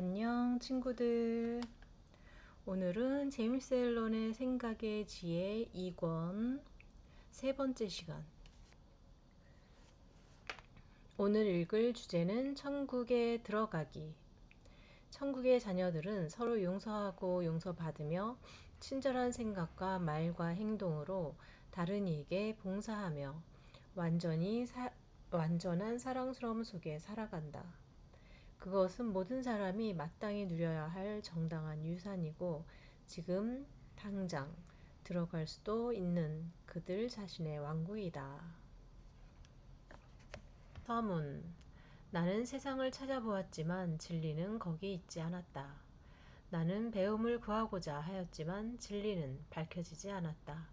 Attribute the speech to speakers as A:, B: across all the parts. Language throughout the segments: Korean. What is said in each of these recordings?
A: 안녕 친구들. 오늘은 제임스 앨런의 생각의 지혜 2권 세 번째 시간. 오늘 읽을 주제는 천국에 들어가기. 천국의 자녀들은 서로 용서하고 용서받으며 친절한 생각과 말과 행동으로 다른 이에게 봉사하며 완전한 사랑스러움 속에 살아간다. 그것은 모든 사람이 마땅히 누려야 할 정당한 유산이고 지금 당장 들어갈 수도 있는 그들 자신의 왕국이다. 서문. 나는 세상을 찾아보았지만 진리는 거기 있지 않았다. 나는 배움을 구하고자 하였지만 진리는 밝혀지지 않았다.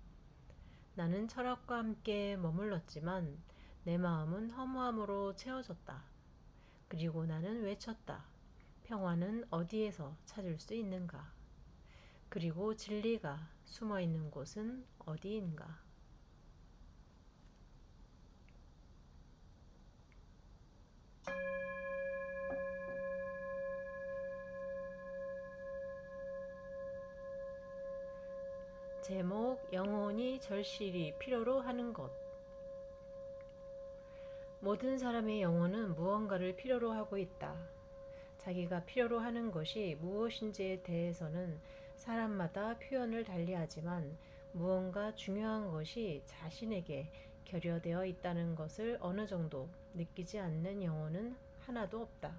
A: 나는 철학과 함께 머물렀지만 내 마음은 허무함으로 채워졌다. 그리고 나는 외쳤다. 평화는 어디에서 찾을 수 있는가? 그리고 진리가 숨어 있는 곳은 어디인가? 제목, 영혼이 절실히 필요로 하는 것. 모든 사람의 영혼은 무언가를 필요로 하고 있다. 자기가 필요로 하는 것이 무엇인지에 대해서는 사람마다 표현을 달리하지만 무언가 중요한 것이 자신에게 결여되어 있다는 것을 어느 정도 느끼지 않는 영혼은 하나도 없다.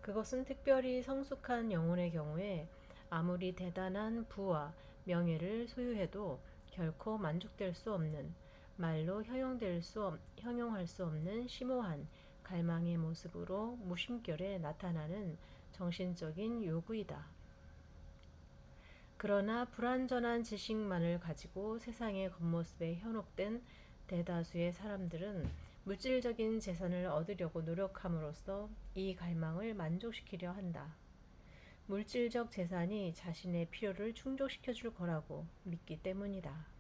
A: 그것은 특별히 성숙한 영혼의 경우에 아무리 대단한 부와 명예를 소유해도 결코 만족될 수 없는, 말로 형용할 수 없는 심오한 갈망의 모습으로 무심결에 나타나는 정신적인 요구이다. 그러나 불완전한 지식만을 가지고 세상의 겉모습에 현혹된 대다수의 사람들은 물질적인 재산을 얻으려고 노력함으로써 이 갈망을 만족시키려 한다. 물질적 재산이 자신의 필요를 충족시켜 줄 거라고 믿기 때문이다.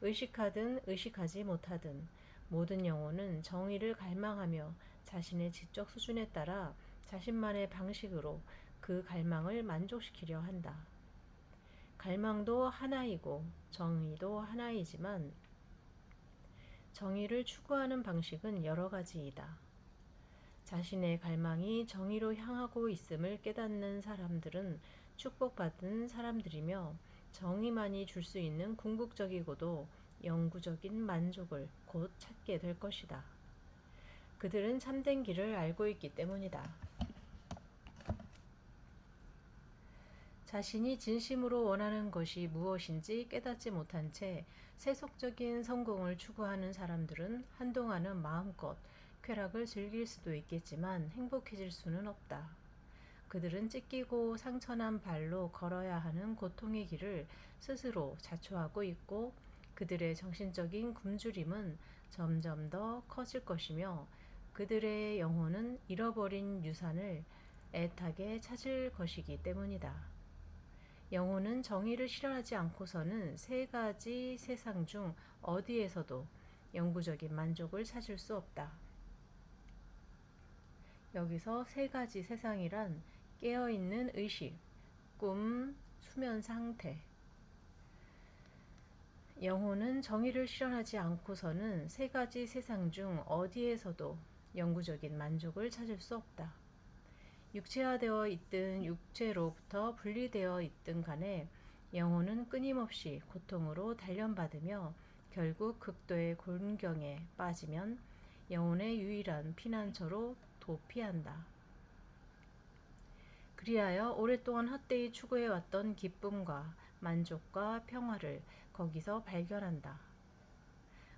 A: 의식하든 의식하지 못하든 모든 영혼은 정의를 갈망하며 자신의 지적 수준에 따라 자신만의 방식으로 그 갈망을 만족시키려 한다. 갈망도 하나이고 정의도 하나이지만 정의를 추구하는 방식은 여러 가지이다. 자신의 갈망이 정의로 향하고 있음을 깨닫는 사람들은 축복받은 사람들이며 정의만이 줄 수 있는 궁극적이고도 영구적인 만족을 곧 찾게 될 것이다. 그들은 참된 길을 알고 있기 때문이다. 자신이 진심으로 원하는 것이 무엇인지 깨닫지 못한 채 세속적인 성공을 추구하는 사람들은 한동안은 마음껏 쾌락을 즐길 수도 있겠지만 행복해질 수는 없다. 그들은 찢기고 상처난 발로 걸어야 하는 고통의 길을 스스로 자초하고 있고 그들의 정신적인 굶주림은 점점 더 커질 것이며 그들의 영혼은 잃어버린 유산을 애타게 찾을 것이기 때문이다. 영혼은 정의를 실현하지 않고서는 세 가지 세상 중 어디에서도 영구적인 만족을 찾을 수 없다. 여기서 세 가지 세상이란 깨어있는 의식, 꿈, 수면 상태. 영혼은 정의를 실현하지 않고서는 세 가지 세상 중 어디에서도 영구적인 만족을 찾을 수 없다. 육체화되어 있든 육체로부터 분리되어 있든 간에 영혼은 끊임없이 고통으로 단련받으며 결국 극도의 곤경에 빠지면 영혼의 유일한 피난처로 도피한다. 그리하여 오랫동안 헛되이 추구해왔던 기쁨과 만족과 평화를 거기서 발견한다.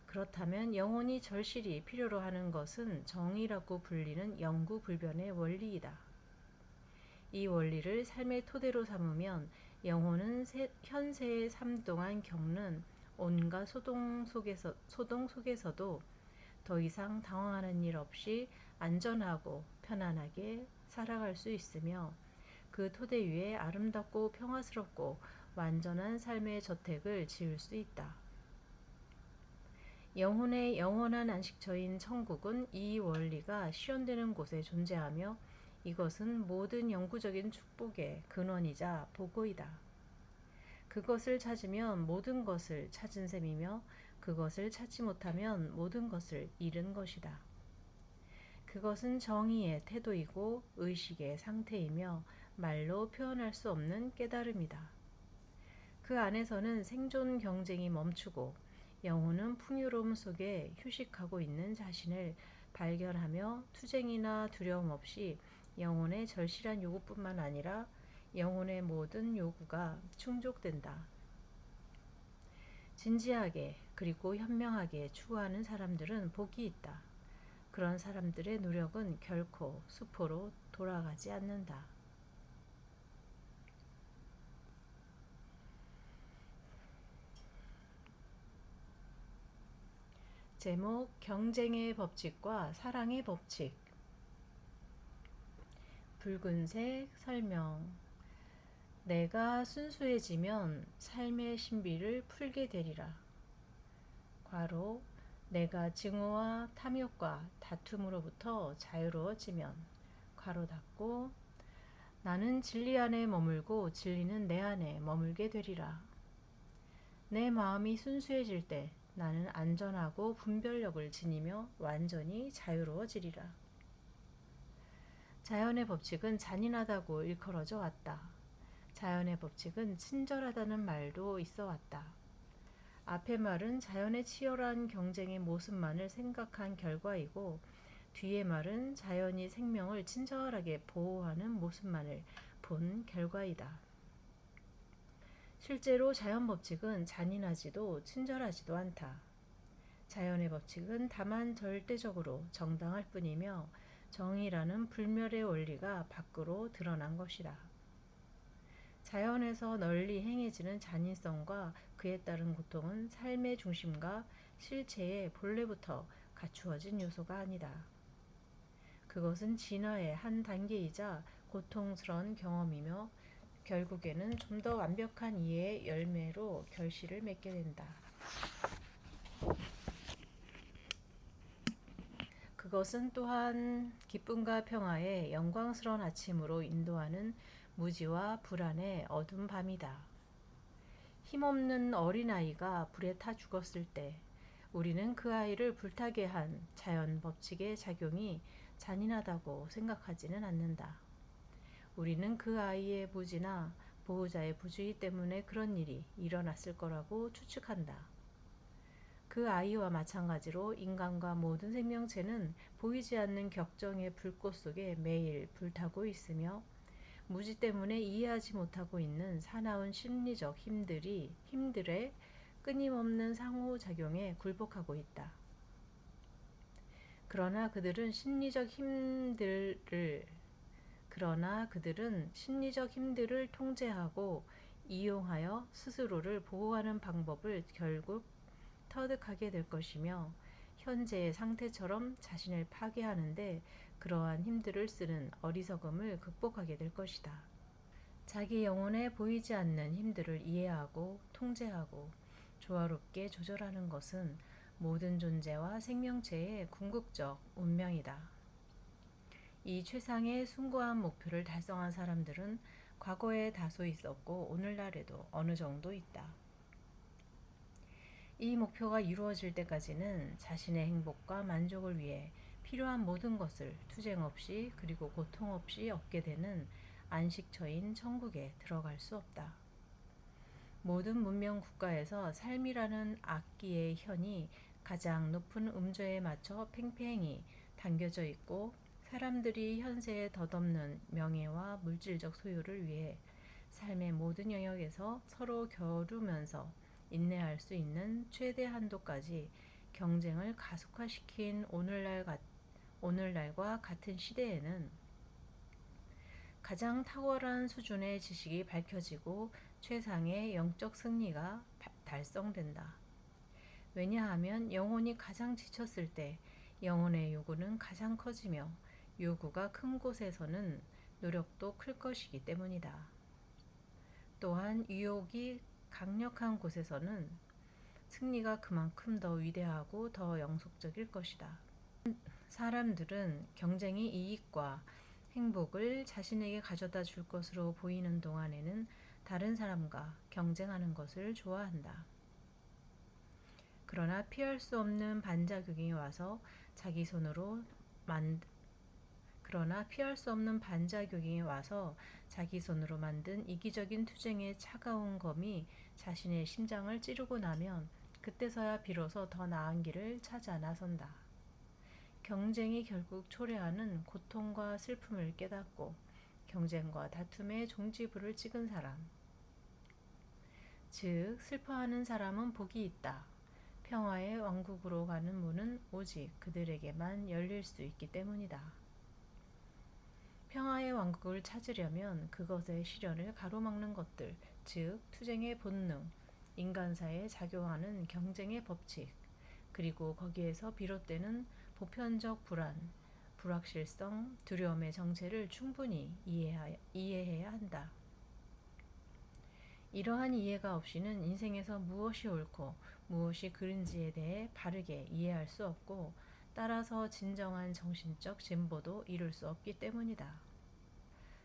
A: 그렇다면 영혼이 절실히 필요로 하는 것은 정의라고 불리는 영구불변의 원리이다. 이 원리를 삶의 토대로 삼으면 영혼은 현세의 삶 동안 겪는 온갖 소동 속에서도 더 이상 당황하는 일 없이 안전하고 편안하게 살아갈 수 있으며 그 토대 위에 아름답고 평화스럽고 완전한 삶의 저택을 지을 수 있다. 영혼의 영원한 안식처인 천국은 이 원리가 실현되는 곳에 존재하며 이것은 모든 영구적인 축복의 근원이자 보고이다. 그것을 찾으면 모든 것을 찾은 셈이며 그것을 찾지 못하면 모든 것을 잃은 것이다. 그것은 정의의 태도이고 의식의 상태이며 말로 표현할 수 없는 깨달음이다. 그 안에서는 생존 경쟁이 멈추고 영혼은 풍요로움 속에 휴식하고 있는 자신을 발견하며 투쟁이나 두려움 없이 영혼의 절실한 요구뿐만 아니라 영혼의 모든 요구가 충족된다. 진지하게 그리고 현명하게 추구하는 사람들은 복이 있다. 그런 사람들의 노력은 결코 수포로 돌아가지 않는다. 제목 경쟁의 법칙과 사랑의 법칙. 붉은색 설명. 내가 순수해지면 삶의 신비를 풀게 되리라. 괄호 내가 증오와 탐욕과 다툼으로부터 자유로워지면 괄호 닫고 나는 진리 안에 머물고 진리는 내 안에 머물게 되리라. 내 마음이 순수해질 때 나는 안전하고 분별력을 지니며 완전히 자유로워지리라. 자연의 법칙은 잔인하다고 일컬어져 왔다. 자연의 법칙은 친절하다는 말도 있어 왔다. 앞의 말은 자연의 치열한 경쟁의 모습만을 생각한 결과이고 뒤의 말은 자연이 생명을 친절하게 보호하는 모습만을 본 결과이다. 실제로 자연 법칙은 잔인하지도 친절하지도 않다. 자연의 법칙은 다만 절대적으로 정당할 뿐이며 정의라는 불멸의 원리가 밖으로 드러난 것이다. 자연에서 널리 행해지는 잔인성과 그에 따른 고통은 삶의 중심과 실체의 본래부터 갖추어진 요소가 아니다. 그것은 진화의 한 단계이자 고통스러운 경험이며 결국에는 좀 더 완벽한 이해의 열매로 결실을 맺게 된다. 그것은 또한 기쁨과 평화의 영광스러운 아침으로 인도하는 무지와 불안의 어두운 밤이다. 힘없는 어린아이가 불에 타 죽었을 때 우리는 그 아이를 불타게 한 자연 법칙의 작용이 잔인하다고 생각하지는 않는다. 우리는 그 아이의 무지나 보호자의 부주의 때문에 그런 일이 일어났을 거라고 추측한다. 그 아이와 마찬가지로 인간과 모든 생명체는 보이지 않는 격정의 불꽃 속에 매일 불타고 있으며 무지 때문에 이해하지 못하고 있는 사나운 심리적 힘들의 끊임없는 상호작용에 굴복하고 있다. 그러나 그들은 심리적 힘들을 통제하고 이용하여 스스로를 보호하는 방법을 결국 터득하게 될 것이며 현재의 상태처럼 자신을 파괴하는데 그러한 힘들을 쓰는 어리석음을 극복하게 될 것이다. 자기 영혼에 보이지 않는 힘들을 이해하고 통제하고 조화롭게 조절하는 것은 모든 존재와 생명체의 궁극적 운명이다. 이 최상의 숭고한 목표를 달성한 사람들은 과거에 다소 있었고 오늘날에도 어느 정도 있다. 이 목표가 이루어질 때까지는 자신의 행복과 만족을 위해 필요한 모든 것을 투쟁 없이 그리고 고통 없이 얻게 되는 안식처인 천국에 들어갈 수 없다. 모든 문명 국가에서 삶이라는 악기의 현이 가장 높은 음조에 맞춰 팽팽히 당겨져 있고 사람들이 현세에 덧없는 명예와 물질적 소유를 위해 삶의 모든 영역에서 서로 겨루면서 인내할 수 있는 최대 한도까지 경쟁을 가속화시킨 오늘날과 같은 시대에는 가장 탁월한 수준의 지식이 밝혀지고 최상의 영적 승리가 달성된다. 왜냐하면 영혼이 가장 지쳤을 때 영혼의 요구는 가장 커지며 요구가 큰 곳에서는 노력도 클 것이기 때문이다. 또한 유혹이 강력한 곳에서는 승리가 그만큼 더 위대하고 더 영속적일 것이다. 사람들은 경쟁이 이익과 행복을 자신에게 가져다 줄 것으로 보이는 동안에는 다른 사람과 경쟁하는 것을 좋아한다. 그러나 피할 수 없는 반작용이 와서 자기 손으로 만 그러나 피할 수 없는 반작용이 와서 자기 손으로 만든 이기적인 투쟁의 차가운 검이 자신의 심장을 찌르고 나면 그때서야 비로소 더 나은 길을 찾아 나선다. 경쟁이 결국 초래하는 고통과 슬픔을 깨닫고 경쟁과 다툼의 종지부를 찍은 사람. 즉, 슬퍼하는 사람은 복이 있다. 평화의 왕국으로 가는 문은 오직 그들에게만 열릴 수 있기 때문이다. 평화의 왕국을 찾으려면 그것의 실현을 가로막는 것들, 즉 투쟁의 본능, 인간사에 작용하는 경쟁의 법칙, 그리고 거기에서 비롯되는 보편적 불안, 불확실성, 두려움의 정체를 충분히 이해해야 한다. 이러한 이해가 없이는 인생에서 무엇이 옳고 무엇이 그른지에 대해 바르게 이해할 수 없고, 따라서 진정한 정신적 진보도 이룰 수 없기 때문이다.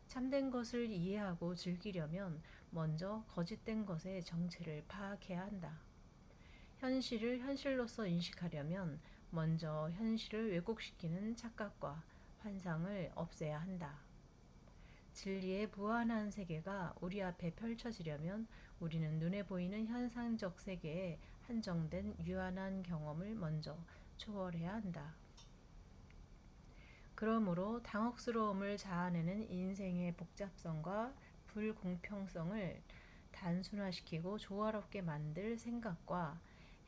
A: 참된 것을 이해하고 즐기려면 먼저 거짓된 것의 정체를 파악해야 한다. 현실을 현실로서 인식하려면 먼저 현실을 왜곡시키는 착각과 환상을 없애야 한다. 진리의 무한한 세계가 우리 앞에 펼쳐지려면 우리는 눈에 보이는 현상적 세계에 한정된 유한한 경험을 먼저 초월해야 한다. 그러므로 당혹스러움을 자아내는 인생의 복잡성과 불공평성을 단순화시키고 조화롭게 만들 생각과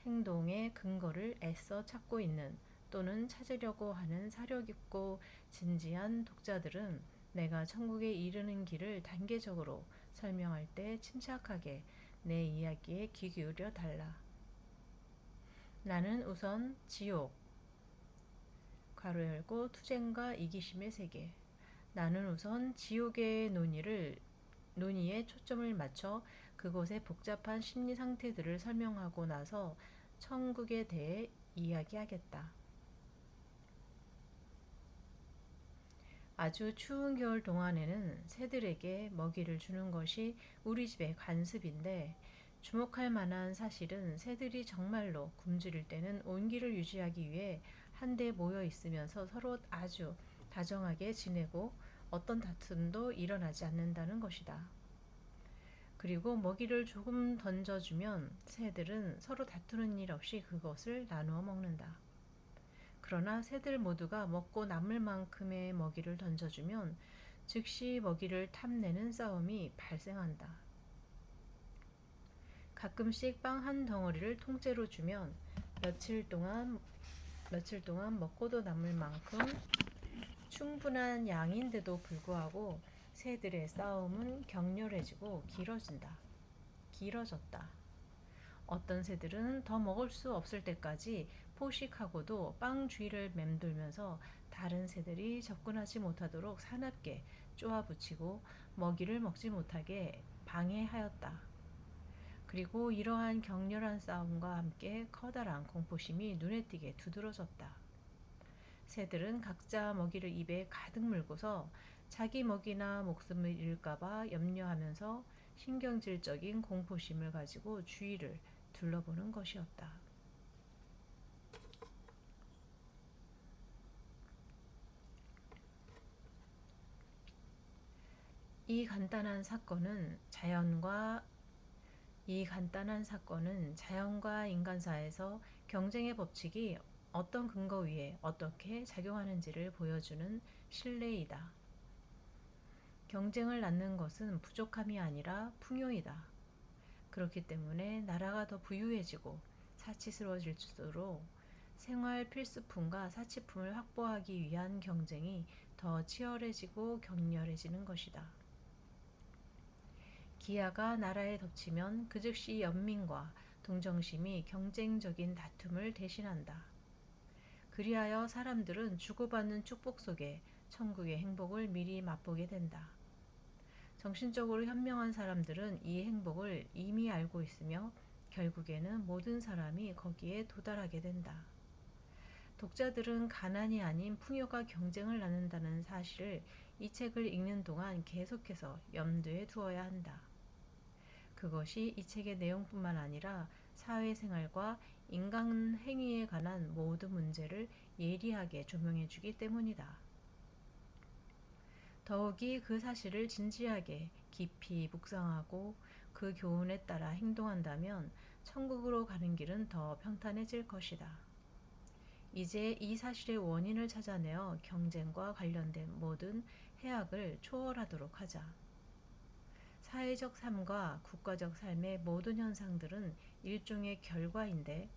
A: 행동의 근거를 애써 찾고 있는, 또는 찾으려고 하는 사려 깊고 진지한 독자들은 내가 천국에 이르는 길을 단계적으로 설명할 때 침착하게 내 이야기에 귀 기울여 달라. 나는 우선 지옥, 괄호 열고 투쟁과 이기심의 세계. 나는 우선 지옥의 논의에 초점을 맞춰 그곳의 복잡한 심리 상태들을 설명하고 나서 천국에 대해 이야기하겠다. 아주 추운 겨울 동안에는 새들에게 먹이를 주는 것이 우리 집의 관습인데, 주목할 만한 사실은 새들이 정말로 굶주릴 때는 온기를 유지하기 위해 한데 모여 있으면서 서로 아주 다정하게 지내고 어떤 다툼도 일어나지 않는다는 것이다. 그리고 먹이를 조금 던져주면 새들은 서로 다투는 일 없이 그것을 나누어 먹는다. 그러나 새들 모두가 먹고 남을 만큼의 먹이를 던져주면 즉시 먹이를 탐내는 싸움이 발생한다. 가끔씩 빵 한 덩어리를 통째로 주면 며칠 동안 먹고도 남을 만큼 충분한 양인데도 불구하고 새들의 싸움은 격렬해지고 길어졌다. 어떤 새들은 더 먹을 수 없을 때까지 포식하고도 빵 주위를 맴돌면서 다른 새들이 접근하지 못하도록 사납게 쪼아붙이고 먹이를 먹지 못하게 방해하였다. 그리고 이러한 격렬한 싸움과 함께 커다란 공포심이 눈에 띄게 두드러졌다. 새들은 각자 먹이를 입에 가득 물고서 자기 먹이나 목숨을 잃을까봐 염려하면서 신경질적인 공포심을 가지고 주위를 둘러보는 것이었다. 이 간단한 사건은 자연과 인간사에서 경쟁의 법칙이 어떤 근거 위에 어떻게 작용하는지를 보여주는 실례이다. 경쟁을 낳는 것은 부족함이 아니라 풍요이다. 그렇기 때문에 나라가 더 부유해지고 사치스러워질수록 생활 필수품과 사치품을 확보하기 위한 경쟁이 더 치열해지고 격렬해지는 것이다. 기아가 나라에 덮치면 그 즉시 연민과 동정심이 경쟁적인 다툼을 대신한다. 그리하여 사람들은 주고받는 축복 속에 천국의 행복을 미리 맛보게 된다. 정신적으로 현명한 사람들은 이 행복을 이미 알고 있으며 결국에는 모든 사람이 거기에 도달하게 된다. 독자들은 가난이 아닌 풍요가 경쟁을 나눈다는 사실을 이 책을 읽는 동안 계속해서 염두에 두어야 한다. 그것이 이 책의 내용뿐만 아니라 사회생활과 인간 행위에 관한 모든 문제를 예리하게 조명해 주기 때문이다. 더욱이 그 사실을 진지하게 깊이 묵상하고 그 교훈에 따라 행동한다면 천국으로 가는 길은 더 평탄해질 것이다. 이제 이 사실의 원인을 찾아내어 경쟁과 관련된 모든 해악을 초월하도록 하자. 사회적 삶과 국가적 삶의 모든 현상들은 일종의 결과인데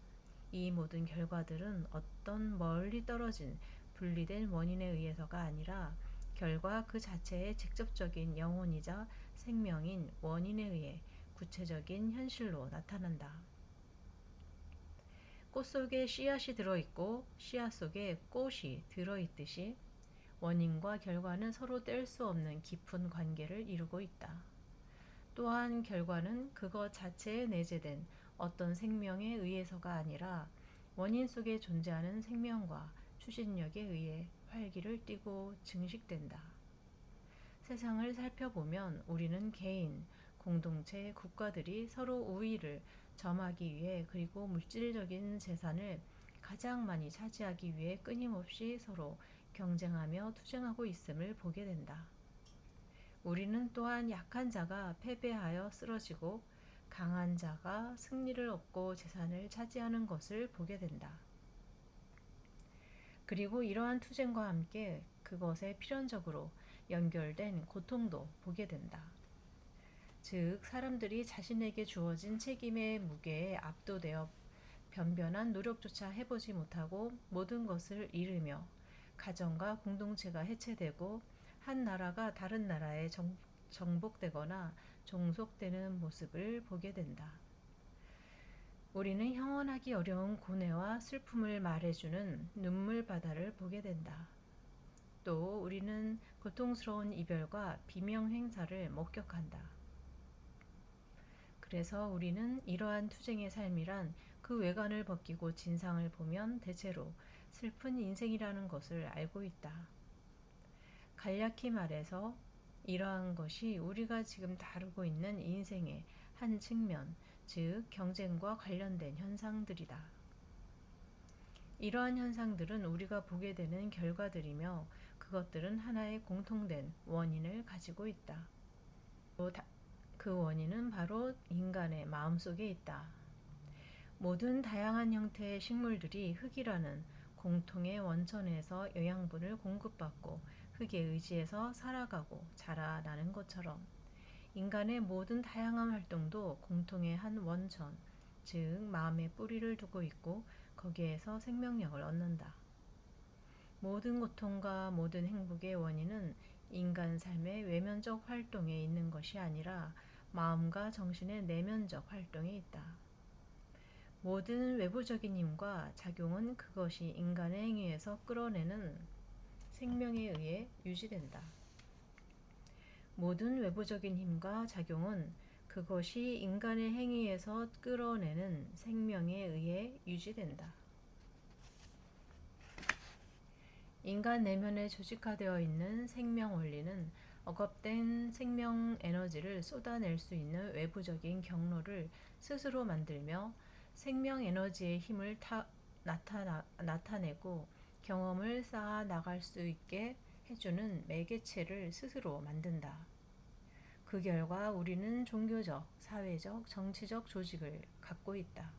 A: 이 모든 결과들은 어떤 멀리 떨어진 분리된 원인에 의해서가 아니라 결과 그 자체의 직접적인 영혼이자 생명인 원인에 의해 구체적인 현실로 나타난다. 꽃 속에 씨앗이 들어있고 씨앗 속에 꽃이 들어있듯이 원인과 결과는 서로 뗄 수 없는 깊은 관계를 이루고 있다. 또한 결과는 그것 자체에 내재된 어떤 생명에 의해서가 아니라 원인 속에 존재하는 생명과 추진력에 의해 활기를 띠고 증식된다. 세상을 살펴보면 우리는 개인, 공동체, 국가들이 서로 우위를 점하기 위해 그리고 물질적인 재산을 가장 많이 차지하기 위해 끊임없이 서로 경쟁하며 투쟁하고 있음을 보게 된다. 우리는 또한 약한 자가 패배하여 쓰러지고 강한 자가 승리를 얻고 재산을 차지하는 것을 보게 된다. 그리고 이러한 투쟁과 함께 그것에 필연적으로 연결된 고통도 보게 된다. 즉, 사람들이 자신에게 주어진 책임의 무게에 압도되어 변변한 노력조차 해보지 못하고 모든 것을 잃으며 가정과 공동체가 해체되고 한 나라가 다른 나라에 정복되거나 종속되는 모습을 보게 된다. 우리는 형언하기 어려운 고뇌와 슬픔을 말해주는 눈물 바다를 보게 된다. 또 우리는 고통스러운 이별과 비명 행사를 목격한다. 그래서 우리는 이러한 투쟁의 삶이란 그 외관을 벗기고 진상을 보면 대체로 슬픈 인생이라는 것을 알고 있다. 간략히 말해서 이러한 것이 우리가 지금 다루고 있는 인생의 한 측면, 즉 경쟁과 관련된 현상들이다. 이러한 현상들은 우리가 보게 되는 결과들이며 그것들은 하나의 공통된 원인을 가지고 있다. 그 원인은 바로 인간의 마음속에 있다. 모든 다양한 형태의 식물들이 흙이라는 공통의 원천에서 영양분을 공급받고 흙에 의지해서 살아가고 자라나는 것처럼 인간의 모든 다양한 활동도 공통의 한 원천, 즉 마음의 뿌리를 두고 있고 거기에서 생명력을 얻는다. 모든 고통과 모든 행복의 원인은 인간 삶의 외면적 활동에 있는 것이 아니라 마음과 정신의 내면적 활동에 있다. 모든 외부적인 힘과 작용은 그것이 인간의 행위에서 끌어내는 생명에 의해 유지된다. 모든 외부적인 힘과 작용은 그것이 인간의 행위에서 끌어내는 생명에 의해 유지된다. 인간 내면에 조직화되어 있는 생명 원리는 억압된 생명 에너지를 쏟아낼 수 있는 외부적인 경로를 스스로 만들며 생명 에너지의 힘을 나타내고 경험을 쌓아 나갈 수 있게 해주는 매개체를 스스로 만든다. 그 결과 우리는 종교적, 사회적, 정치적 조직을 갖고 있다.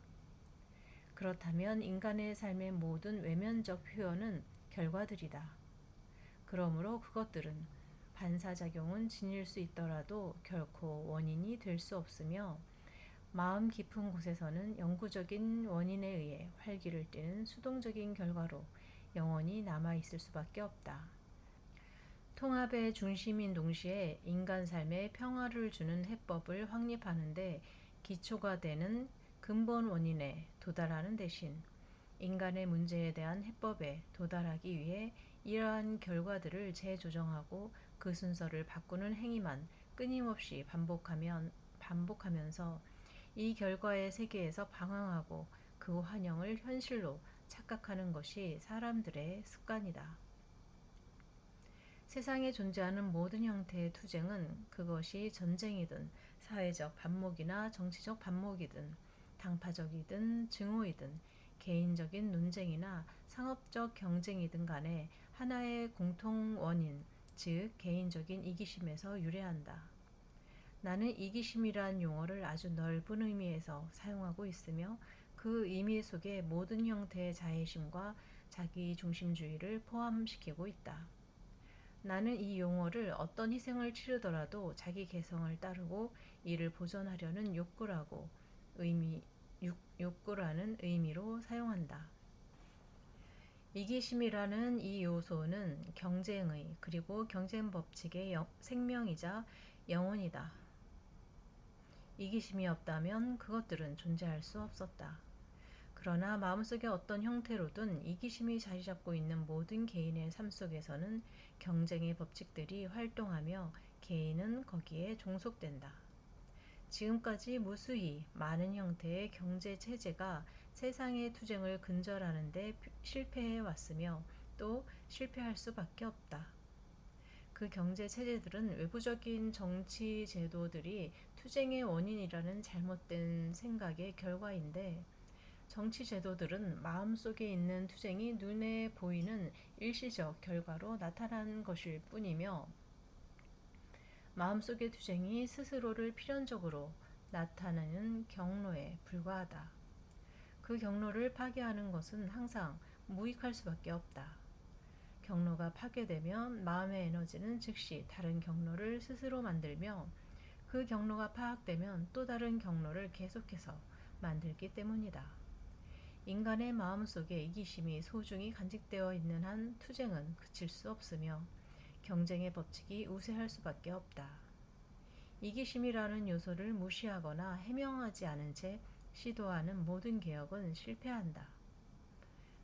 A: 그렇다면 인간의 삶의 모든 외면적 표현은 결과들이다. 그러므로 그것들은 반사작용은 지닐 수 있더라도 결코 원인이 될 수 없으며 마음 깊은 곳에서는 영구적인 원인에 의해 활기를 띠는 수동적인 결과로 영원히 남아있을 수밖에 없다. 통합의 중심인 동시에 인간 삶에 평화를 주는 해법을 확립하는데 기초가 되는 근본 원인에 도달하는 대신 인간의 문제에 대한 해법에 도달하기 위해 이러한 결과들을 재조정하고 그 순서를 바꾸는 행위만 끊임없이 반복하면서 이 결과의 세계에서 방황하고 그 환영을 현실로 착각하는 것이 사람들의 습관이다. 세상에 존재하는 모든 형태의 투쟁은 그것이 전쟁이든 사회적 반목이나 정치적 반목이든 당파적이든 증오이든 개인적인 논쟁이나 상업적 경쟁이든 간에 하나의 공통 원인, 즉 개인적인 이기심에서 유래한다. 나는 이기심이란 용어를 아주 넓은 의미에서 사용하고 있으며 그 의미 속에 모든 형태의 자애심과 자기중심주의를 포함시키고 있다. 나는 이 용어를 어떤 희생을 치르더라도 자기 개성을 따르고 이를 보존하려는 욕구라는 의미로 사용한다. 이기심이라는 이 요소는 경쟁의 그리고 경쟁 법칙의 생명이자 영혼이다. 이기심이 없다면 그것들은 존재할 수 없었다. 그러나 마음속의 어떤 형태로든 이기심이 자리잡고 있는 모든 개인의 삶 속에서는 경쟁의 법칙들이 활동하며 개인은 거기에 종속된다. 지금까지 무수히 많은 형태의 경제 체제가 세상의 투쟁을 근절하는 데 실패해 왔으며 또 실패할 수밖에 없다. 그 경제 체제들은 외부적인 정치 제도들이 투쟁의 원인이라는 잘못된 생각의 결과인데 정치 제도들은 마음속에 있는 투쟁이 눈에 보이는 일시적 결과로 나타나는 것일 뿐이며 마음속의 투쟁이 스스로를 필연적으로 나타내는 경로에 불과하다. 그 경로를 파괴하는 것은 항상 무익할 수밖에 없다. 경로가 파괴되면 마음의 에너지는 즉시 다른 경로를 스스로 만들며 그 경로가 파악되면 또 다른 경로를 계속해서 만들기 때문이다. 인간의 마음속에 이기심이 소중히 간직되어 있는 한 투쟁은 그칠 수 없으며 경쟁의 법칙이 우세할 수밖에 없다. 이기심이라는 요소를 무시하거나 해명하지 않은 채 시도하는 모든 개혁은 실패한다.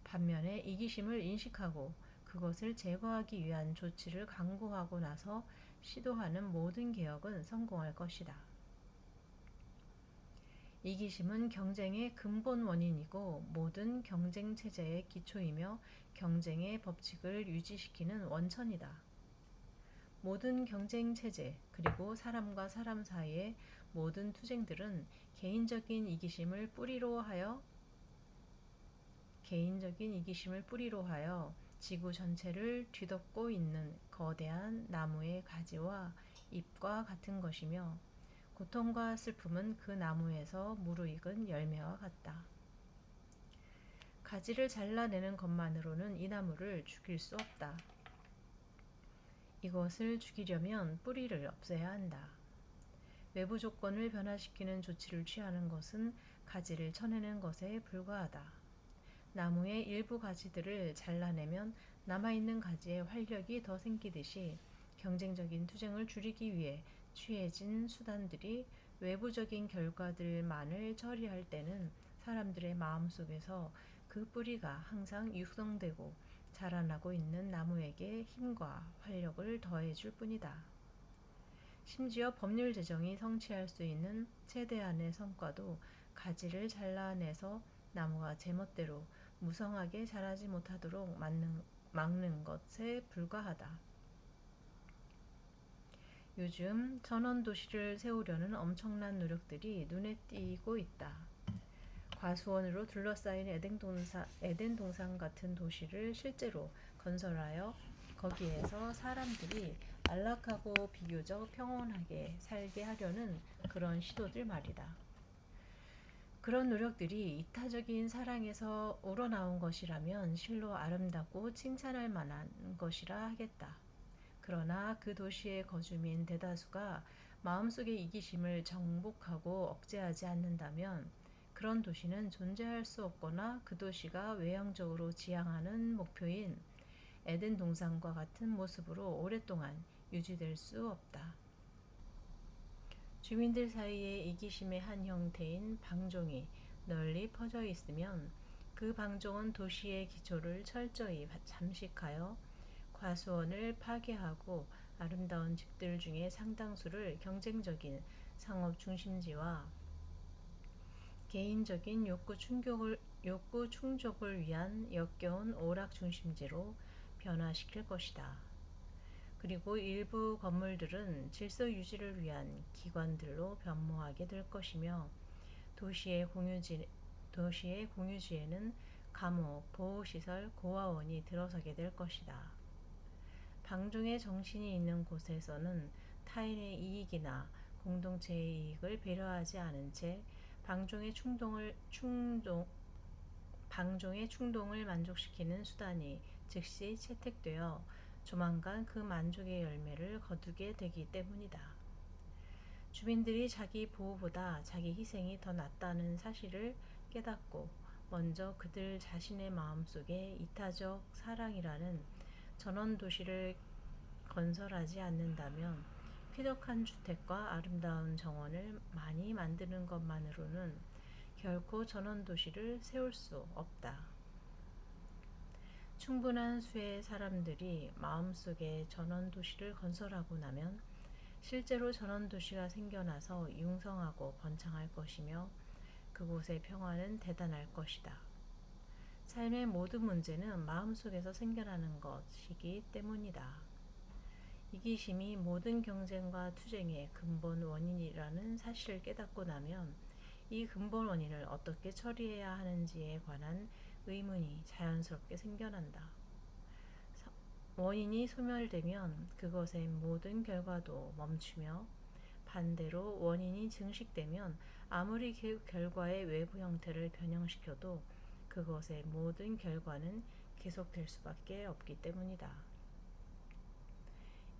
A: 반면에 이기심을 인식하고 그것을 제거하기 위한 조치를 강구하고 나서 시도하는 모든 개혁은 성공할 것이다. 이기심은 경쟁의 근본 원인이고 모든 경쟁 체제의 기초이며 경쟁의 법칙을 유지시키는 원천이다. 모든 경쟁 체제 그리고 사람과 사람 사이의 모든 투쟁들은 개인적인 이기심을 뿌리로 하여 지구 전체를 뒤덮고 있는 거대한 나무의 가지와 잎과 같은 것이며 고통과 슬픔은 그 나무에서 무르익은 열매와 같다. 가지를 잘라내는 것만으로는 이 나무를 죽일 수 없다. 이것을 죽이려면 뿌리를 없애야 한다. 외부 조건을 변화시키는 조치를 취하는 것은 가지를 쳐내는 것에 불과하다. 나무의 일부 가지들을 잘라내면 남아있는 가지에 활력이 더 생기듯이 경쟁적인 투쟁을 줄이기 위해 취해진 수단들이 외부적인 결과들만을 처리할 때는 사람들의 마음속에서 그 뿌리가 항상 육성되고 자라나고 있는 나무에게 힘과 활력을 더해줄 뿐이다. 심지어 법률 제정이 성취할 수 있는 최대한의 성과도 가지를 잘라내서 나무가 제멋대로 무성하게 자라지 못하도록 막는 것에 불과하다. 요즘 전원도시를 세우려는 엄청난 노력들이 눈에 띄고 있다. 과수원으로 둘러싸인 에덴 동산 같은 도시를 실제로 건설하여 거기에서 사람들이 안락하고 비교적 평온하게 살게 하려는 그런 시도들 말이다. 그런 노력들이 이타적인 사랑에서 우러나온 것이라면 실로 아름답고 칭찬할 만한 것이라 하겠다. 그러나 그 도시의 거주민 대다수가 마음속의 이기심을 정복하고 억제하지 않는다면 그런 도시는 존재할 수 없거나 그 도시가 외형적으로 지향하는 목표인 에덴 동산과 같은 모습으로 오랫동안 유지될 수 없다. 주민들 사이에 이기심의 한 형태인 방종이 널리 퍼져 있으면 그 방종은 도시의 기초를 철저히 잠식하여 과수원을 파괴하고 아름다운 집들 중에 상당수를 경쟁적인 상업 중심지와 개인적인 욕구 욕구 충족을 위한 역겨운 오락 중심지로 변화시킬 것이다. 그리고 일부 건물들은 질서 유지를 위한 기관들로 변모하게 될 것이며 도시의 공유지에는 감옥, 보호시설, 고아원이 들어서게 될 것이다. 방종의 정신이 있는 곳에서는 타인의 이익이나 공동체의 이익을 배려하지 않은 채 방종의 충동을 만족시키는 수단이 즉시 채택되어 조만간 그 만족의 열매를 거두게 되기 때문이다. 주민들이 자기 보호보다 자기 희생이 더 낫다는 사실을 깨닫고 먼저 그들 자신의 마음속에 이타적 사랑이라는 전원도시를 건설하지 않는다면 쾌적한 주택과 아름다운 정원을 많이 만드는 것만으로는 결코 전원도시를 세울 수 없다. 충분한 수의 사람들이 마음속에 전원도시를 건설하고 나면 실제로 전원도시가 생겨나서 융성하고 번창할 것이며 그곳의 평화는 대단할 것이다. 삶의 모든 문제는 마음속에서 생겨나는 것이기 때문이다. 이기심이 모든 경쟁과 투쟁의 근본 원인이라는 사실을 깨닫고 나면 이 근본 원인을 어떻게 처리해야 하는지에 관한 의문이 자연스럽게 생겨난다. 원인이 소멸되면 그것의 모든 결과도 멈추며 반대로 원인이 증식되면 아무리 그 결과의 외부 형태를 변형시켜도 그것의 모든 결과는 계속될 수밖에 없기 때문이다.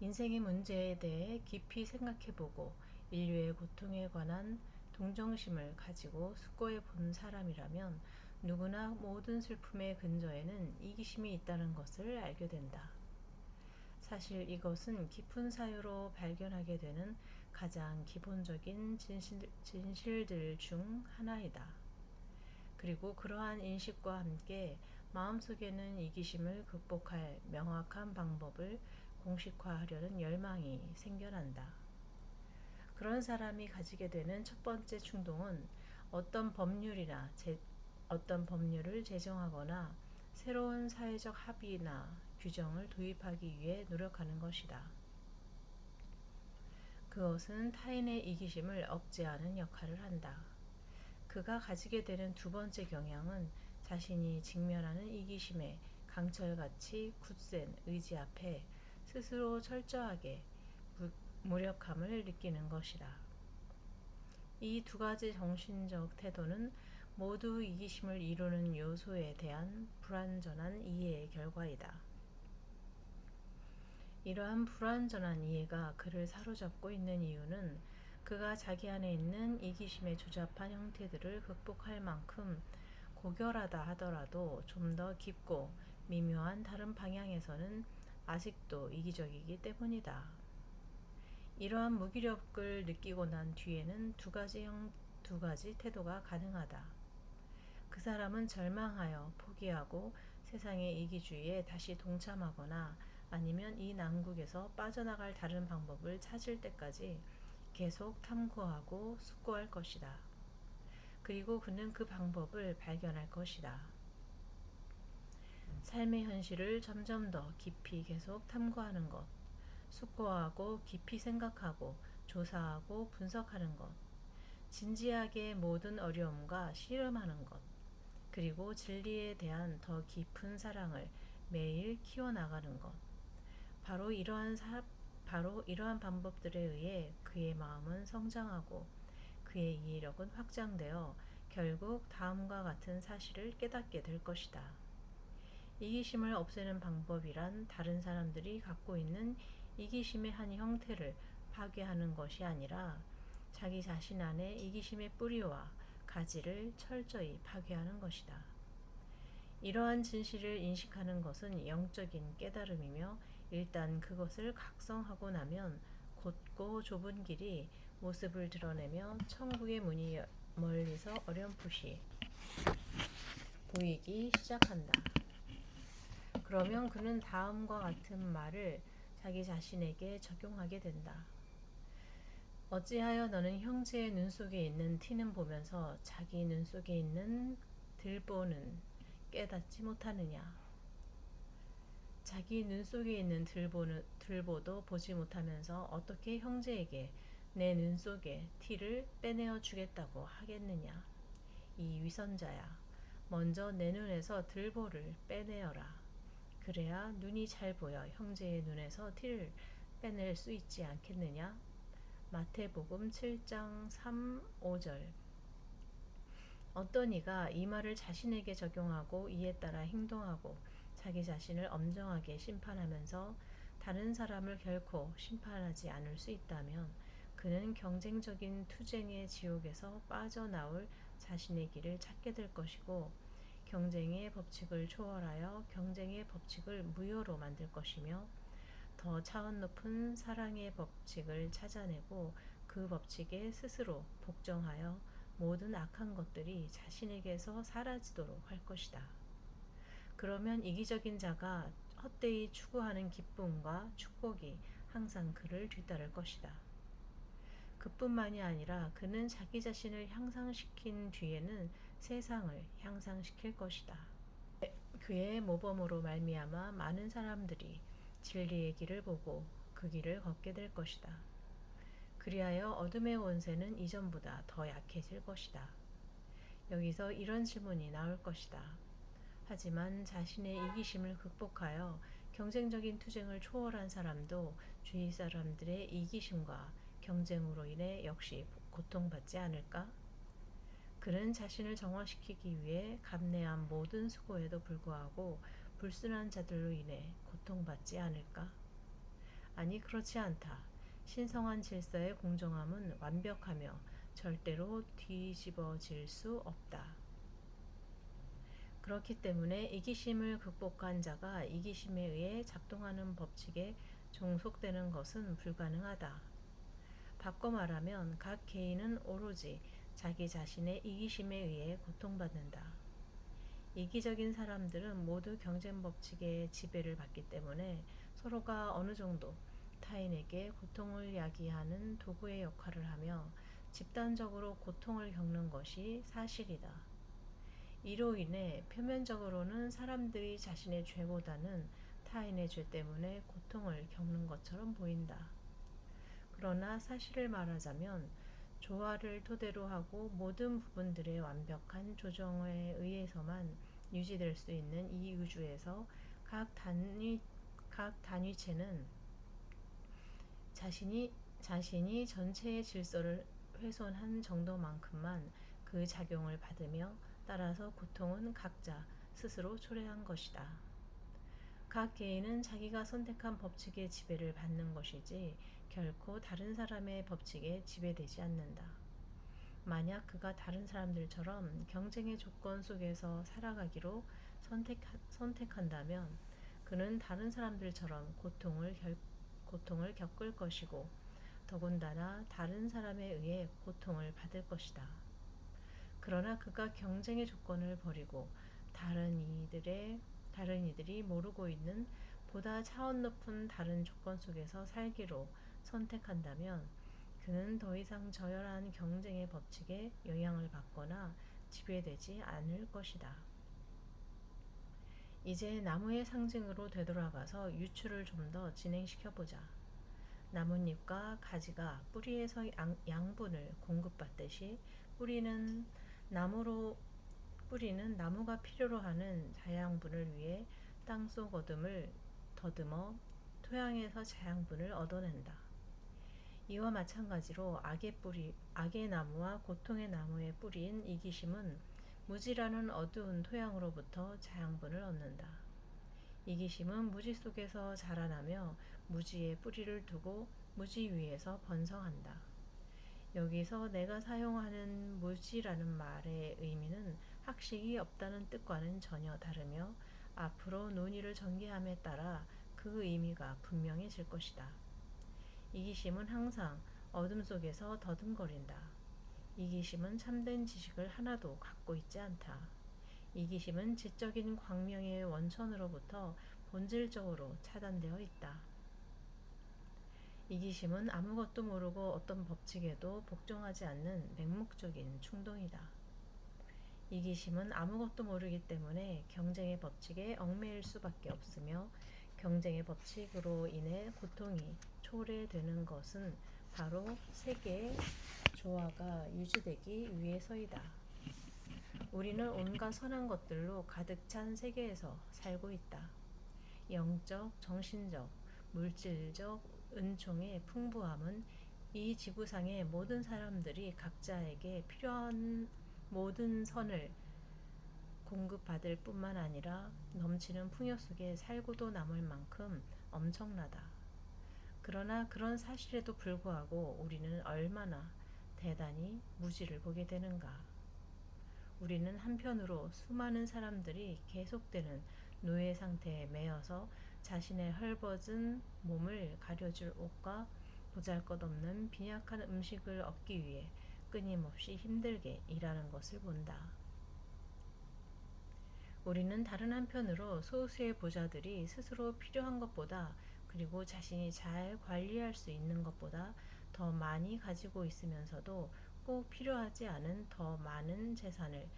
A: 인생의 문제에 대해 깊이 생각해보고 인류의 고통에 관한 동정심을 가지고 숙고해 본 사람이라면 누구나 모든 슬픔의 근저에는 이기심이 있다는 것을 알게 된다. 사실 이것은 깊은 사유로 발견하게 되는 가장 기본적인 진실들 중 하나이다. 그리고 그러한 인식과 함께 마음속에는 이기심을 극복할 명확한 방법을 공식화하려는 열망이 생겨난다. 그런 사람이 가지게 되는 첫 번째 충동은 어떤 법률을 제정하거나 새로운 사회적 합의나 규정을 도입하기 위해 노력하는 것이다. 그것은 타인의 이기심을 억제하는 역할을 한다. 그가 가지게 되는 두 번째 경향은 자신이 직면하는 이기심의 강철같이 굳센 의지 앞에 스스로 철저하게 무력함을 느끼는 것이다. 이 두 가지 정신적 태도는 모두 이기심을 이루는 요소에 대한 불완전한 이해의 결과이다. 이러한 불완전한 이해가 그를 사로잡고 있는 이유는 그가 자기 안에 있는 이기심의 조잡한 형태들을 극복할 만큼 고결하다 하더라도 좀 더 깊고 미묘한 다른 방향에서는 아직도 이기적이기 때문이다. 이러한 무기력을 느끼고 난 뒤에는 두 가지 태도가 가능하다. 그 사람은 절망하여 포기하고 세상의 이기주의에 다시 동참하거나 아니면 이 난국에서 빠져나갈 다른 방법을 찾을 때까지 계속 탐구하고 숙고할 것이다. 그리고 그는 그 방법을 발견할 것이다. 삶의 현실을 점점 더 깊이 계속 탐구하는 것, 숙고하고 깊이 생각하고 조사하고 분석하는 것, 진지하게 모든 어려움과 씨름하는 것, 그리고 진리에 대한 더 깊은 사랑을 매일 키워나가는 것. 바로 이러한 방법들에 의해 그의 마음은 성장하고 그의 이해력은 확장되어 결국 다음과 같은 사실을 깨닫게 될 것이다. 이기심을 없애는 방법이란 다른 사람들이 갖고 있는 이기심의 한 형태를 파괴하는 것이 아니라 자기 자신 안에 이기심의 뿌리와 가지를 철저히 파괴하는 것이다. 이러한 진실을 인식하는 것은 영적인 깨달음이며 일단 그것을 각성하고 나면 곧고 좁은 길이 모습을 드러내며 천국의 문이 멀리서 어렴풋이 보이기 시작한다. 그러면 그는 다음과 같은 말을 자기 자신에게 적용하게 된다. 어찌하여 너는 형제의 눈 속에 있는 티는 보면서 자기 눈 속에 있는 들보는 깨닫지 못하느냐. 자기 눈 속에 있는 들보도 보지 못하면서 어떻게 형제에게 내 눈 속에 티를 빼내어 주겠다고 하겠느냐. 이 위선자야, 먼저 내 눈에서 들보를 빼내어라. 그래야 눈이 잘 보여 형제의 눈에서 티를 빼낼 수 있지 않겠느냐. 마태복음 7장 3, 5절. 어떤 이가 이 말을 자신에게 적용하고 이에 따라 행동하고 자기 자신을 엄정하게 심판하면서 다른 사람을 결코 심판하지 않을 수 있다면 그는 경쟁적인 투쟁의 지옥에서 빠져나올 자신의 길을 찾게 될 것이고 경쟁의 법칙을 초월하여 경쟁의 법칙을 무효로 만들 것이며 더 차원 높은 사랑의 법칙을 찾아내고 그 법칙에 스스로 복종하여 모든 악한 것들이 자신에게서 사라지도록 할 것이다. 그러면 이기적인 자가 헛되이 추구하는 기쁨과 축복이 항상 그를 뒤따를 것이다. 그뿐만이 아니라 그는 자기 자신을 향상시킨 뒤에는 세상을 향상시킬 것이다. 그의 모범으로 말미암아 많은 사람들이 진리의 길을 보고 그 길을 걷게 될 것이다. 그리하여 어둠의 권세는 이전보다 더 약해질 것이다. 여기서 이런 질문이 나올 것이다. 하지만 자신의 이기심을 극복하여 경쟁적인 투쟁을 초월한 사람도 주위 사람들의 이기심과 경쟁으로 인해 역시 고통받지 않을까? 그는 자신을 정화시키기 위해 감내한 모든 수고에도 불구하고 불순한 자들로 인해 고통받지 않을까? 아니, 그렇지 않다. 신성한 질서의 공정함은 완벽하며 절대로 뒤집어질 수 없다. 그렇기 때문에 이기심을 극복한 자가 이기심에 의해 작동하는 법칙에 종속되는 것은 불가능하다. 바꿔 말하면 각 개인은 오로지 자기 자신의 이기심에 의해 고통받는다. 이기적인 사람들은 모두 경쟁 법칙의 지배를 받기 때문에 서로가 어느 정도 타인에게 고통을 야기하는 도구의 역할을 하며 집단적으로 고통을 겪는 것이 사실이다. 이로 인해 표면적으로는 사람들이 자신의 죄보다는 타인의 죄 때문에 고통을 겪는 것처럼 보인다. 그러나 사실을 말하자면 조화를 토대로 하고 모든 부분들의 완벽한 조정에 의해서만 유지될 수 있는 이 우주에서 각 단위체는 자신이 전체의 질서를 훼손한 정도만큼만 그 작용을 받으며 따라서 고통은 각자 스스로 초래한 것이다. 각 개인은 자기가 선택한 법칙의 지배를 받는 것이지 결코 다른 사람의 법칙에 지배되지 않는다. 만약 그가 다른 사람들처럼 경쟁의 조건 속에서 살아가기로 선택한다면 그는 다른 사람들처럼 고통을 겪을 것이고 더군다나 다른 사람에 의해 고통을 받을 것이다. 그러나 그가 경쟁의 조건을 버리고 다른 이들이 모르고 있는 보다 차원 높은 다른 조건 속에서 살기로 선택한다면 그는 더 이상 저열한 경쟁의 법칙에 영향을 받거나 지배되지 않을 것이다. 이제 나무의 상징으로 되돌아가서 유추를 좀 더 진행시켜보자. 나뭇잎과 가지가 뿌리에서 양분을 공급받듯이 뿌리는 나무가 필요로 하는 자양분을 위해 땅속 어둠을 더듬어 토양에서 자양분을 얻어낸다. 이와 마찬가지로 악의 나무와 고통의 나무의 뿌리인 이기심은 무지라는 어두운 토양으로부터 자양분을 얻는다. 이기심은 무지 속에서 자라나며 무지에 뿌리를 두고 무지 위에서 번성한다. 여기서 내가 사용하는 무지라는 말의 의미는 학식이 없다는 뜻과는 전혀 다르며 앞으로 논의를 전개함에 따라 그 의미가 분명해질 것이다. 이기심은 항상 어둠 속에서 더듬거린다. 이기심은 참된 지식을 하나도 갖고 있지 않다. 이기심은 지적인 광명의 원천으로부터 본질적으로 차단되어 있다. 이기심은 아무것도 모르고 어떤 법칙에도 복종하지 않는 맹목적인 충동이다. 이기심은 아무것도 모르기 때문에 경쟁의 법칙에 얽매일 수밖에 없으며 경쟁의 법칙으로 인해 고통이 초래되는 것은 바로 세계의 조화가 유지되기 위해서이다. 우리는 온갖 선한 것들로 가득 찬 세계에서 살고 있다. 영적, 정신적, 물질적 은총의 풍부함은 이 지구상의 모든 사람들이 각자에게 필요한 모든 선을 공급받을 뿐만 아니라 넘치는 풍요 속에 살고도 남을 만큼 엄청나다. 그러나 그런 사실에도 불구하고 우리는 얼마나 대단히 무지를 보게 되는가. 우리는 한편으로 수많은 사람들이 계속되는 노예 상태에 매여서 자신의 헐벗은 몸을 가려줄 옷과 보잘것없는 빈약한 음식을 얻기 위해 끊임없이 힘들게 일하는 것을 본다. 우리는 다른 한편으로 소수의 부자들이 스스로 필요한 것보다 그리고 자신이 잘 관리할 수 있는 것보다 더 많이 가지고 있으면서도 꼭 필요하지 않은 더 많은 재산을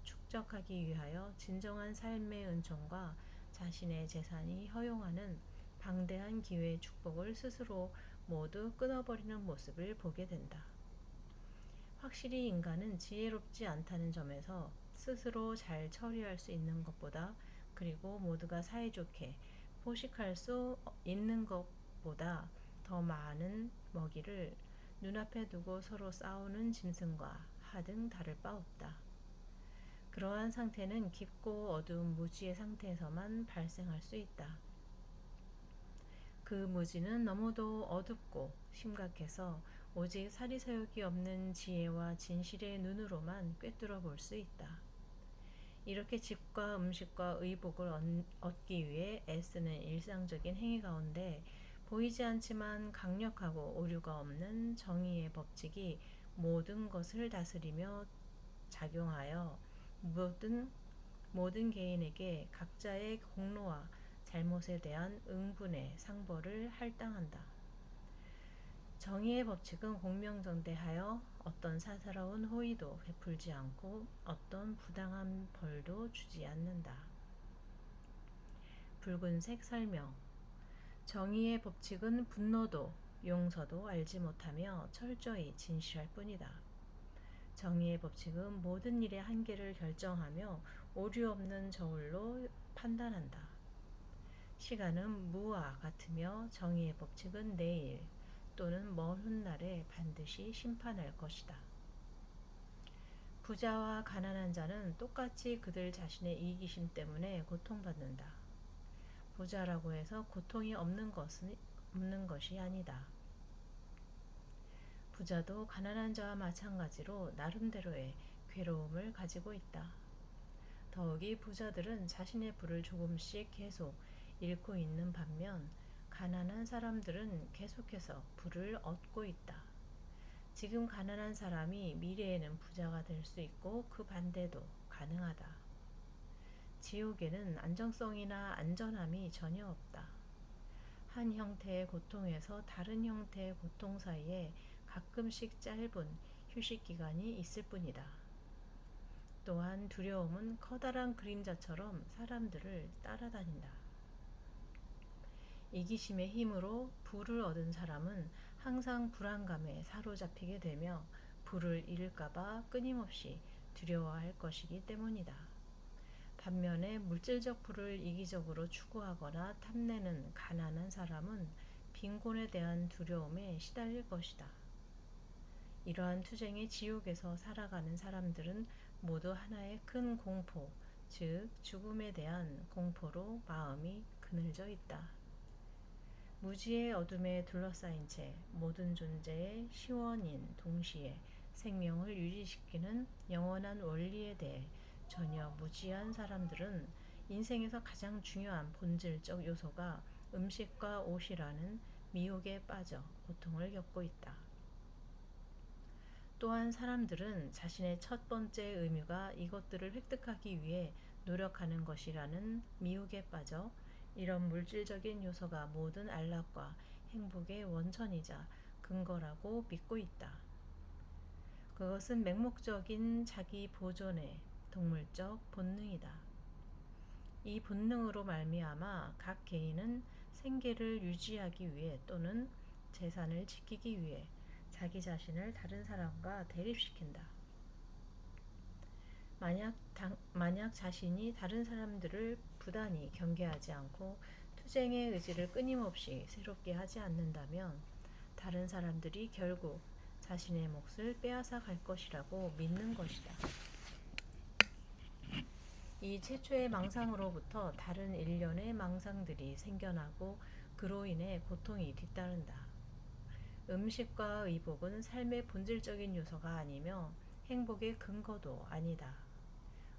A: 축적하기 위하여 진정한 삶의 은총과 자신의 재산이 허용하는 방대한 기회의 축복을 스스로 모두 끊어버리는 모습을 보게 된다. 확실히 인간은 지혜롭지 않다는 점에서 스스로 잘 처리할 수 있는 것보다 그리고 모두가 사이좋게 포식할 수 있는 것보다 더 많은 먹이를 눈앞에 두고 서로 싸우는 짐승과 하등 다를 바 없다. 그러한 상태는 깊고 어두운 무지의 상태에서만 발생할 수 있다. 그 무지는 너무도 어둡고 심각해서 오직 사리사욕이 없는 지혜와 진실의 눈으로만 꿰뚫어 볼 수 있다. 이렇게 집과 음식과 의복을 얻기 위해 애쓰는 일상적인 행위 가운데 보이지 않지만 강력하고 오류가 없는 정의의 법칙이 모든 것을 다스리며 작용하여 모든 개인에게 각자의 공로와 잘못에 대한 응분의 상벌을 할당한다. 정의의 법칙은 공명정대하여 어떤 사사로운 호의도 베풀지 않고 어떤 부당한 벌도 주지 않는다. 붉은색 설명. 정의의 법칙은 분노도 용서도 알지 못하며 철저히 진실할 뿐이다. 정의의 법칙은 모든 일의 한계를 결정하며 오류 없는 저울로 판단한다. 시간은 무와 같으며 정의의 법칙은 내일 또는 먼 훗날에 반드시 심판할 것이다. 부자와 가난한 자는 똑같이 그들 자신의 이기심 때문에 고통받는다. 부자라고 해서 고통이 없는 것이 아니다. 부자도 가난한 자와 마찬가지로 나름대로의 괴로움을 가지고 있다. 더욱이 부자들은 자신의 부를 조금씩 계속 잃고 있는 반면 가난한 사람들은 계속해서 부를 얻고 있다. 지금 가난한 사람이 미래에는 부자가 될 수 있고 그 반대도 가능하다. 지옥에는 안정성이나 안전함이 전혀 없다. 한 형태의 고통에서 다른 형태의 고통 사이에 가끔씩 짧은 휴식 기간이 있을 뿐이다. 또한 두려움은 커다란 그림자처럼 사람들을 따라다닌다. 이기심의 힘으로 부를 얻은 사람은 항상 불안감에 사로잡히게 되며 부를 잃을까봐 끊임없이 두려워할 것이기 때문이다. 반면에 물질적 부를 이기적으로 추구하거나 탐내는 가난한 사람은 빈곤에 대한 두려움에 시달릴 것이다. 이러한 투쟁의 지옥에서 살아가는 사람들은 모두 하나의 큰 공포, 즉 죽음에 대한 공포로 마음이 그늘져 있다. 무지의 어둠에 둘러싸인 채 모든 존재의 시원인 동시에 생명을 유지시키는 영원한 원리에 대해 전혀 무지한 사람들은 인생에서 가장 중요한 본질적 요소가 음식과 옷이라는 미혹에 빠져 고통을 겪고 있다. 또한 사람들은 자신의 첫 번째 의무가 이것들을 획득하기 위해 노력하는 것이라는 미혹에 빠져 이런 물질적인 요소가 모든 안락과 행복의 원천이자 근거라고 믿고 있다. 그것은 맹목적인 자기 보존의 동물적 본능이다. 이 본능으로 말미암아 각 개인은 생계를 유지하기 위해 또는 재산을 지키기 위해 자기 자신을 다른 사람과 대립시킨다. 만약 자신이 다른 사람들을 부단히 경계하지 않고 투쟁의 의지를 끊임없이 새롭게 하지 않는다면 다른 사람들이 결국 자신의 몫을 빼앗아 갈 것이라고 믿는 것이다. 이 최초의 망상으로부터 다른 일련의 망상들이 생겨나고 그로 인해 고통이 뒤따른다. 음식과 의복은 삶의 본질적인 요소가 아니며 행복의 근거도 아니다.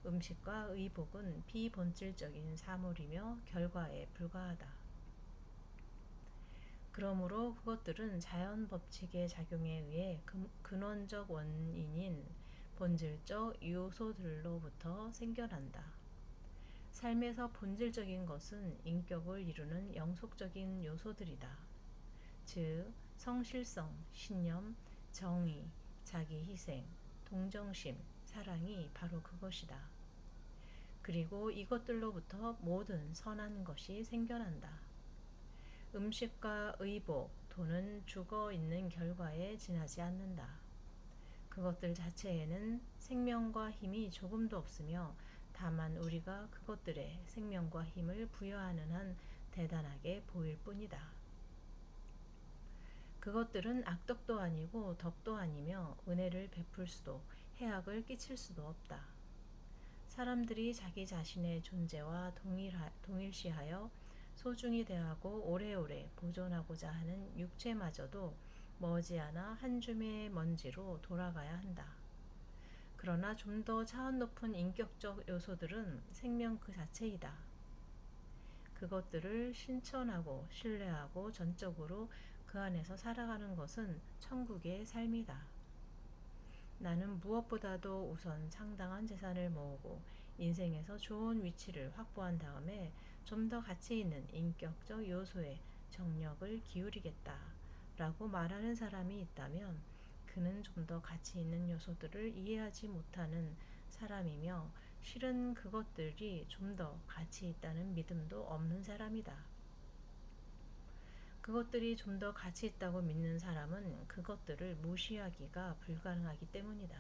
A: 음식과 의복은 비본질적인 사물이며 결과에 불과하다. 그러므로 그것들은 자연 법칙의 작용에 의해 근원적 원인인 본질적 요소들로부터 생겨난다. 삶에서 본질적인 것은 인격을 이루는 영속적인 요소들이다. 즉, 성실성, 신념, 정의, 자기 희생, 동정심, 사랑이 바로 그것이다. 그리고 이것들로부터 모든 선한 것이 생겨난다. 음식과 의복, 돈은 죽어 있는 결과에 지나지 않는다. 그것들 자체에는 생명과 힘이 조금도 없으며 다만 우리가 그것들에 생명과 힘을 부여하는 한 대단하게 보일 뿐이다. 그것들은 악덕도 아니고 덕도 아니며 은혜를 베풀 수도 해악을 끼칠 수도 없다. 사람들이 자기 자신의 존재와 동일시하여 소중히 대하고 오래오래 보존하고자 하는 육체마저도 머지않아 한 줌의 먼지로 돌아가야 한다. 그러나 좀 더 차원 높은 인격적 요소들은 생명 그 자체이다. 그것들을 신천하고 신뢰하고 전적으로 그 안에서 살아가는 것은 천국의 삶이다. 나는 무엇보다도 우선 상당한 재산을 모으고 인생에서 좋은 위치를 확보한 다음에 좀 더 가치 있는 인격적 요소에 정력을 기울이겠다 라고 말하는 사람이 있다면 그는 좀 더 가치 있는 요소들을 이해하지 못하는 사람이며 실은 그것들이 좀 더 가치 있다는 믿음도 없는 사람이다. 그것들이 좀 더 가치 있다고 믿는 사람은 그것들을 무시하기가 불가능하기 때문이다.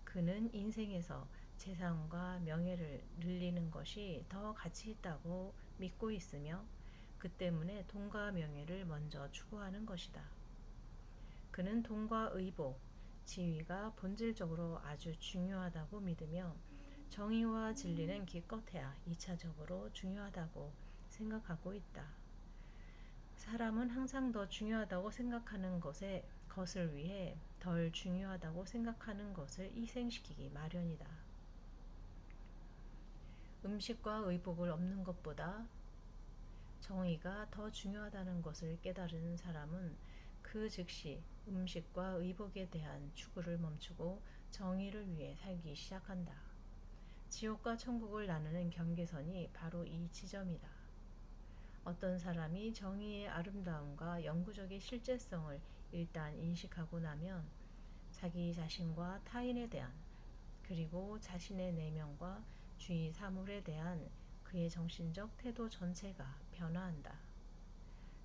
A: 그는 인생에서 재산과 명예를 늘리는 것이 더 가치 있다고 믿고 있으며 그 때문에 돈과 명예를 먼저 추구하는 것이다. 그는 돈과 의복, 지위가 본질적으로 아주 중요하다고 믿으며 정의와 진리는 기껏해야 2차적으로 중요하다고 생각하고 있다. 사람은 항상 더 중요하다고 생각하는 것을 위해 덜 중요하다고 생각하는 것을 희생시키기 마련이다. 음식과 의복을 얻는 것보다 정의가 더 중요하다는 것을 깨달은 사람은 그 즉시 음식과 의복에 대한 추구를 멈추고 정의를 위해 살기 시작한다. 지옥과 천국을 나누는 경계선이 바로 이 지점이다. 어떤 사람이 정의의 아름다움과 영구적인 실제성을 일단 인식하고 나면 자기 자신과 타인에 대한 그리고 자신의 내면과 주위 사물에 대한 그의 정신적 태도 전체가 변화한다.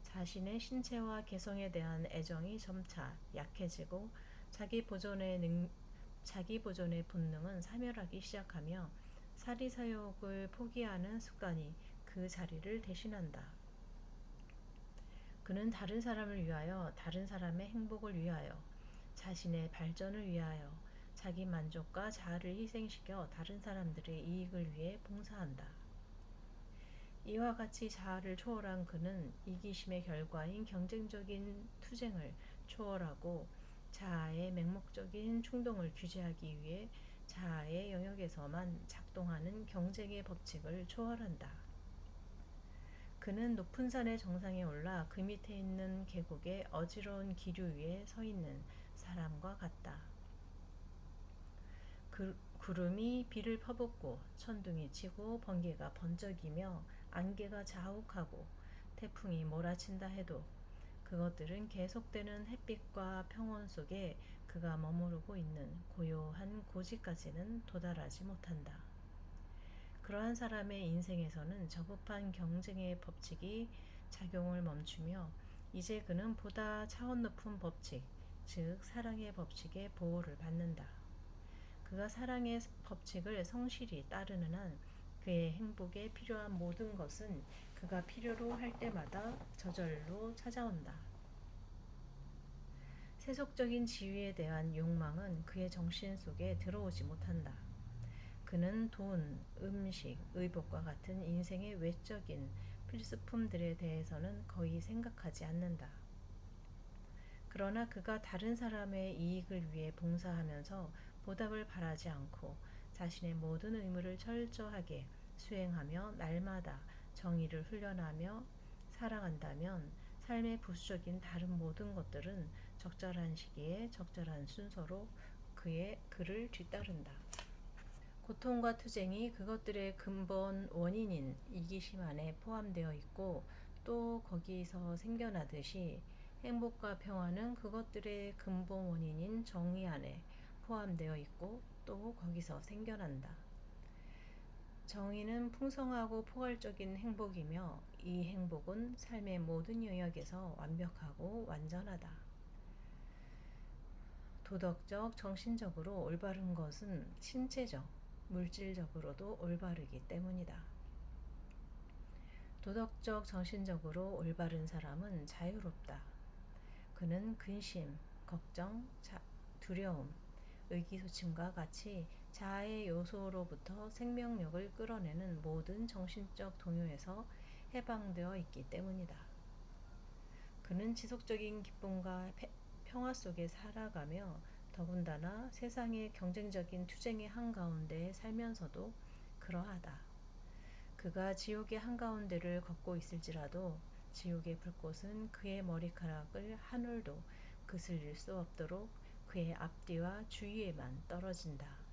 A: 자신의 신체와 개성에 대한 애정이 점차 약해지고 자기 보존의 본능은 사멸하기 시작하며 사리사욕을 포기하는 습관이 그 자리를 대신한다. 그는 다른 사람을 위하여, 다른 사람의 행복을 위하여, 자신의 발전을 위하여 자기 만족과 자아를 희생시켜 다른 사람들의 이익을 위해 봉사한다. 이와 같이 자아를 초월한 그는 이기심의 결과인 경쟁적인 투쟁을 초월하고 자아의 맹목적인 충동을 규제하기 위해 자아의 영역에서만 작동하는 경쟁의 법칙을 초월한다. 그는 높은 산의 정상에 올라 그 밑에 있는 계곡의 어지러운 기류 위에 서 있는 사람과 같다. 구름이 비를 퍼붓고 천둥이 치고 번개가 번쩍이며 안개가 자욱하고 태풍이 몰아친다 해도 그것들은 계속되는 햇빛과 평온 속에 그가 머무르고 있는 고요한 고지까지는 도달하지 못한다. 그러한 사람의 인생에서는 저급한 경쟁의 법칙이 작용을 멈추며 이제 그는 보다 차원 높은 법칙, 즉 사랑의 법칙의 보호를 받는다. 그가 사랑의 법칙을 성실히 따르는 한 그의 행복에 필요한 모든 것은 그가 필요로 할 때마다 저절로 찾아온다. 세속적인 지위에 대한 욕망은 그의 정신 속에 들어오지 못한다. 그는 돈, 음식, 의복과 같은 인생의 외적인 필수품들에 대해서는 거의 생각하지 않는다. 그러나 그가 다른 사람의 이익을 위해 봉사하면서 보답을 바라지 않고 자신의 모든 의무를 철저하게 수행하며 날마다 정의를 훈련하며 살아간다면 삶의 부수적인 다른 모든 것들은 적절한 시기에 적절한 순서로 그를 뒤따른다. 고통과 투쟁이 그것들의 근본 원인인 이기심 안에 포함되어 있고 또 거기서 생겨나듯이 행복과 평화는 그것들의 근본 원인인 정의 안에 포함되어 있고 또 거기서 생겨난다. 정의는 풍성하고 포괄적인 행복이며 이 행복은 삶의 모든 영역에서 완벽하고 완전하다. 도덕적, 정신적으로 올바른 것은 신체적, 물질적으로도 올바르기 때문이다. 도덕적, 정신적으로 올바른 사람은 자유롭다. 그는 근심, 걱정, 두려움, 의기소침과 같이 자아의 요소로부터 생명력을 끌어내는 모든 정신적 동요에서 해방되어 있기 때문이다. 그는 지속적인 기쁨과 평화 속에 살아가며 더군다나 세상의 경쟁적인 투쟁의 한가운데 살면서도 그러하다. 그가 지옥의 한가운데를 걷고 있을지라도 지옥의 불꽃은 그의 머리카락을 한 올도 그슬릴 수 없도록 그의 앞뒤와 주위에만 떨어진다.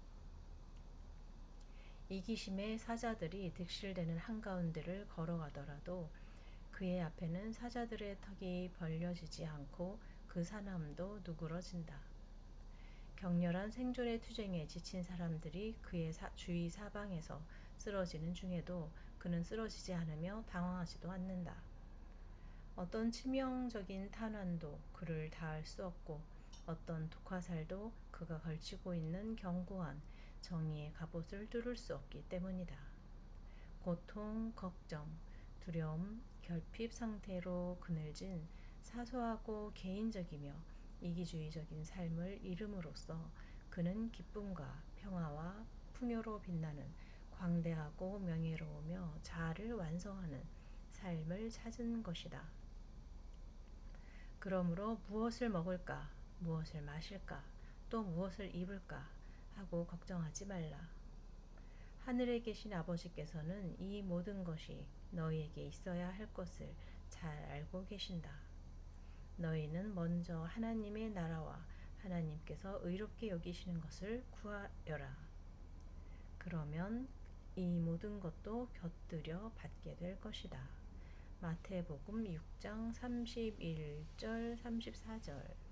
A: 이기심의 사자들이 득실되는 한가운데를 걸어가더라도 그의 앞에는 사자들의 턱이 벌려지지 않고 그 사람도 누그러진다. 격렬한 생존의 투쟁에 지친 사람들이 그의 주위 사방에서 쓰러지는 중에도 그는 쓰러지지 않으며 당황하지도 않는다. 어떤 치명적인 탄환도 그를 닿을 수 없고 어떤 독화살도 그가 걸치고 있는 견고한 정의의 갑옷을 뚫을 수 없기 때문이다. 고통, 걱정, 두려움, 결핍 상태로 그늘진 사소하고 개인적이며 이기주의적인 삶을 이름으로써 그는 기쁨과 평화와 풍요로 빛나는 광대하고 명예로우며 자아를 완성하는 삶을 찾은 것이다. 그러므로 무엇을 먹을까, 무엇을 마실까, 또 무엇을 입을까 하고 걱정하지 말라. 하늘에 계신 아버지께서는 이 모든 것이 너희에게 있어야 할 것을 잘 알고 계신다. 너희는 먼저 하나님의 나라와 하나님께서 의롭게 여기시는 것을 구하여라. 그러면 이 모든 것도 곁들여 받게 될 것이다. 마태복음 6장 31절 34절.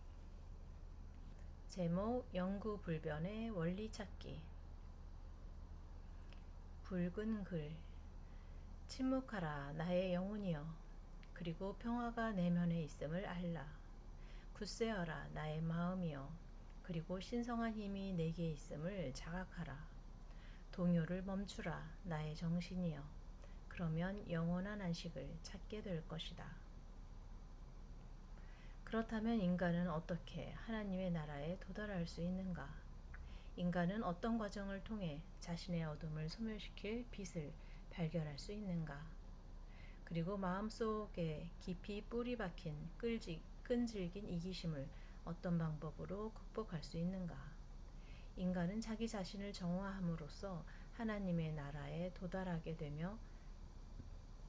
A: 제목 영구불변의 원리 찾기. 붉은 글. 침묵하라 나의 영혼이여. 그리고 평화가 내면에 있음을 알라. 굳세어라 나의 마음이여. 그리고 신성한 힘이 내게 있음을 자각하라. 동요를 멈추라 나의 정신이여. 그러면 영원한 안식을 찾게 될 것이다. 그렇다면 인간은 어떻게 하나님의 나라에 도달할 수 있는가? 인간은 어떤 과정을 통해 자신의 어둠을 소멸시킬 빛을 발견할 수 있는가? 그리고 마음속에 깊이 뿌리 박힌 끈질긴 이기심을 어떤 방법으로 극복할 수 있는가? 인간은 자기 자신을 정화함으로써 하나님의 나라에 도달하게 되며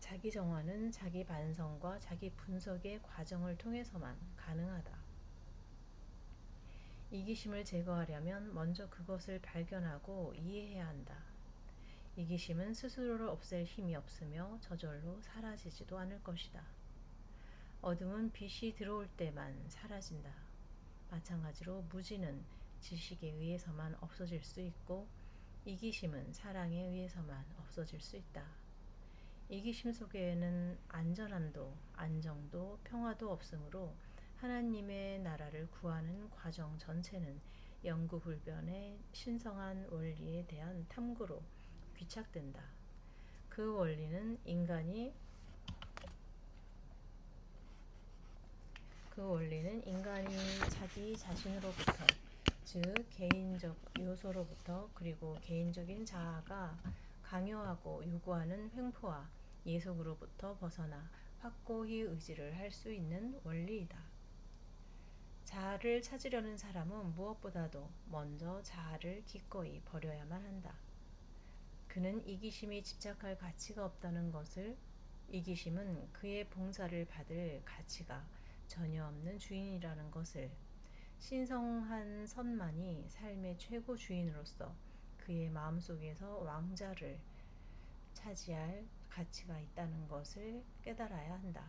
A: 자기 정화는 자기 반성과 자기 분석의 과정을 통해서만 가능하다. 이기심을 제거하려면 먼저 그것을 발견하고 이해해야 한다. 이기심은 스스로를 없앨 힘이 없으며 저절로 사라지지도 않을 것이다. 어둠은 빛이 들어올 때만 사라진다. 마찬가지로 무지는 지식에 의해서만 없어질 수 있고 이기심은 사랑에 의해서만 없어질 수 있다. 이기심 속에는 안전함도 안정도 평화도 없으므로 하나님의 나라를 구하는 과정 전체는 영구불변의 신성한 원리에 대한 탐구로 귀착된다. 그 원리는 인간이 자기 자신으로부터, 즉 개인적 요소로부터, 그리고 개인적인 자아가 강요하고 요구하는 횡포와 예속으로부터 벗어나 확고히 의지를 할 수 있는 원리이다. 자아를 찾으려는 사람은 무엇보다도 먼저 자아를 기꺼이 버려야만 한다. 그는 이기심이 집착할 가치가 없다는 것을, 이기심은 그의 봉사를 받을 가치가 전혀 없는 주인이라는 것을, 신성한 선만이 삶의 최고 주인으로서 그의 마음속에서 왕자를 차지할 가치가 있다는 것을 깨달아야 한다.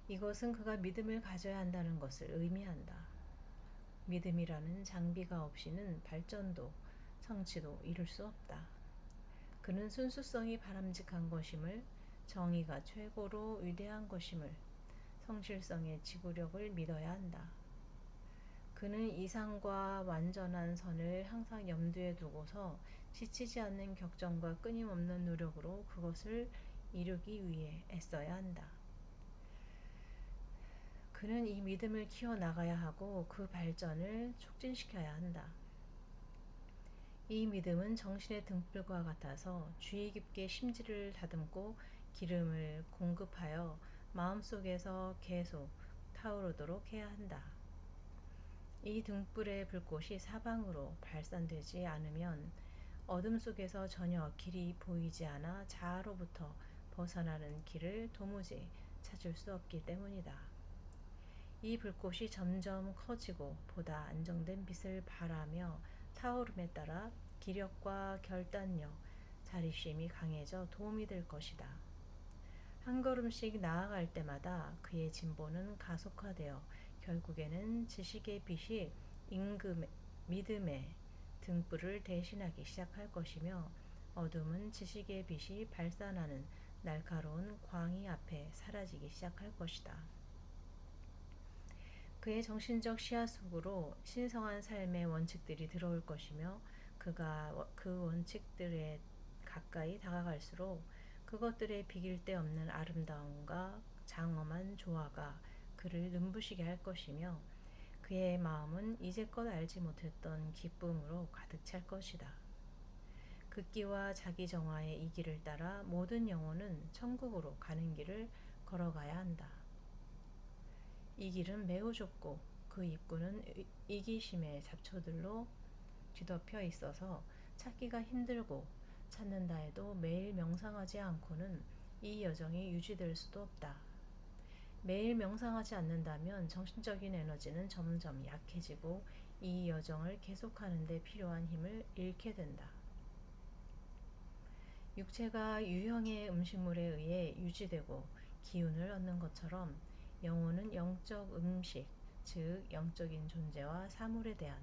A: 이것은 그가 믿음을 가져야 한다는 것을 의미한다. 믿음이라는 장비가 없이는 발전도 성취도 이룰 수 없다. 그는 순수성이 바람직한 것임을, 정의가 최고로 위대한 것임을, 성실성의 지구력을 믿어야 한다. 그는 이상과 완전한 선을 항상 염두에 두고서 지치지 않는 격정과 끊임없는 노력으로 그것을 이루기 위해 애써야 한다. 그는 이 믿음을 키워나가야 하고 그 발전을 촉진시켜야 한다. 이 믿음은 정신의 등불과 같아서 주의 깊게 심지를 다듬고 기름을 공급하여 마음속에서 계속 타오르도록 해야 한다. 이 등불의 불꽃이 사방으로 발산되지 않으면 어둠 속에서 전혀 길이 보이지 않아 자아로부터 벗어나는 길을 도무지 찾을 수 없기 때문이다. 이 불꽃이 점점 커지고 보다 안정된 빛을 발하며 타오름에 따라 기력과 결단력, 자립심이 강해져 도움이 될 것이다. 한 걸음씩 나아갈 때마다 그의 진보는 가속화되어 결국에는 지식의 빛이 믿음의 등불을 대신하기 시작할 것이며 어둠은 지식의 빛이 발산하는 날카로운 광이 앞에 사라지기 시작할 것이다. 그의 정신적 시야 속으로 신성한 삶의 원칙들이 들어올 것이며 그가 그 원칙들에 가까이 다가갈수록 그것들의 비길 데 없는 아름다움과 장엄한 조화가 그를 눈부시게 할 것이며 그의 마음은 이제껏 알지 못했던 기쁨으로 가득 찰 것이다. 극기와 자기 정화의 이 길을 따라 모든 영혼은 천국으로 가는 길을 걸어가야 한다. 이 길은 매우 좁고 그 입구는 이기심의 잡초들로 뒤덮여 있어서 찾기가 힘들고 찾는다 해도 매일 명상하지 않고는 이 여정이 유지될 수도 없다. 매일 명상하지 않는다면 정신적인 에너지는 점점 약해지고 이 여정을 계속하는 데 필요한 힘을 잃게 된다. 육체가 유형의 음식물에 의해 유지되고 기운을 얻는 것처럼 영혼은 영적 음식, 즉 영적인 존재와 사물에 대한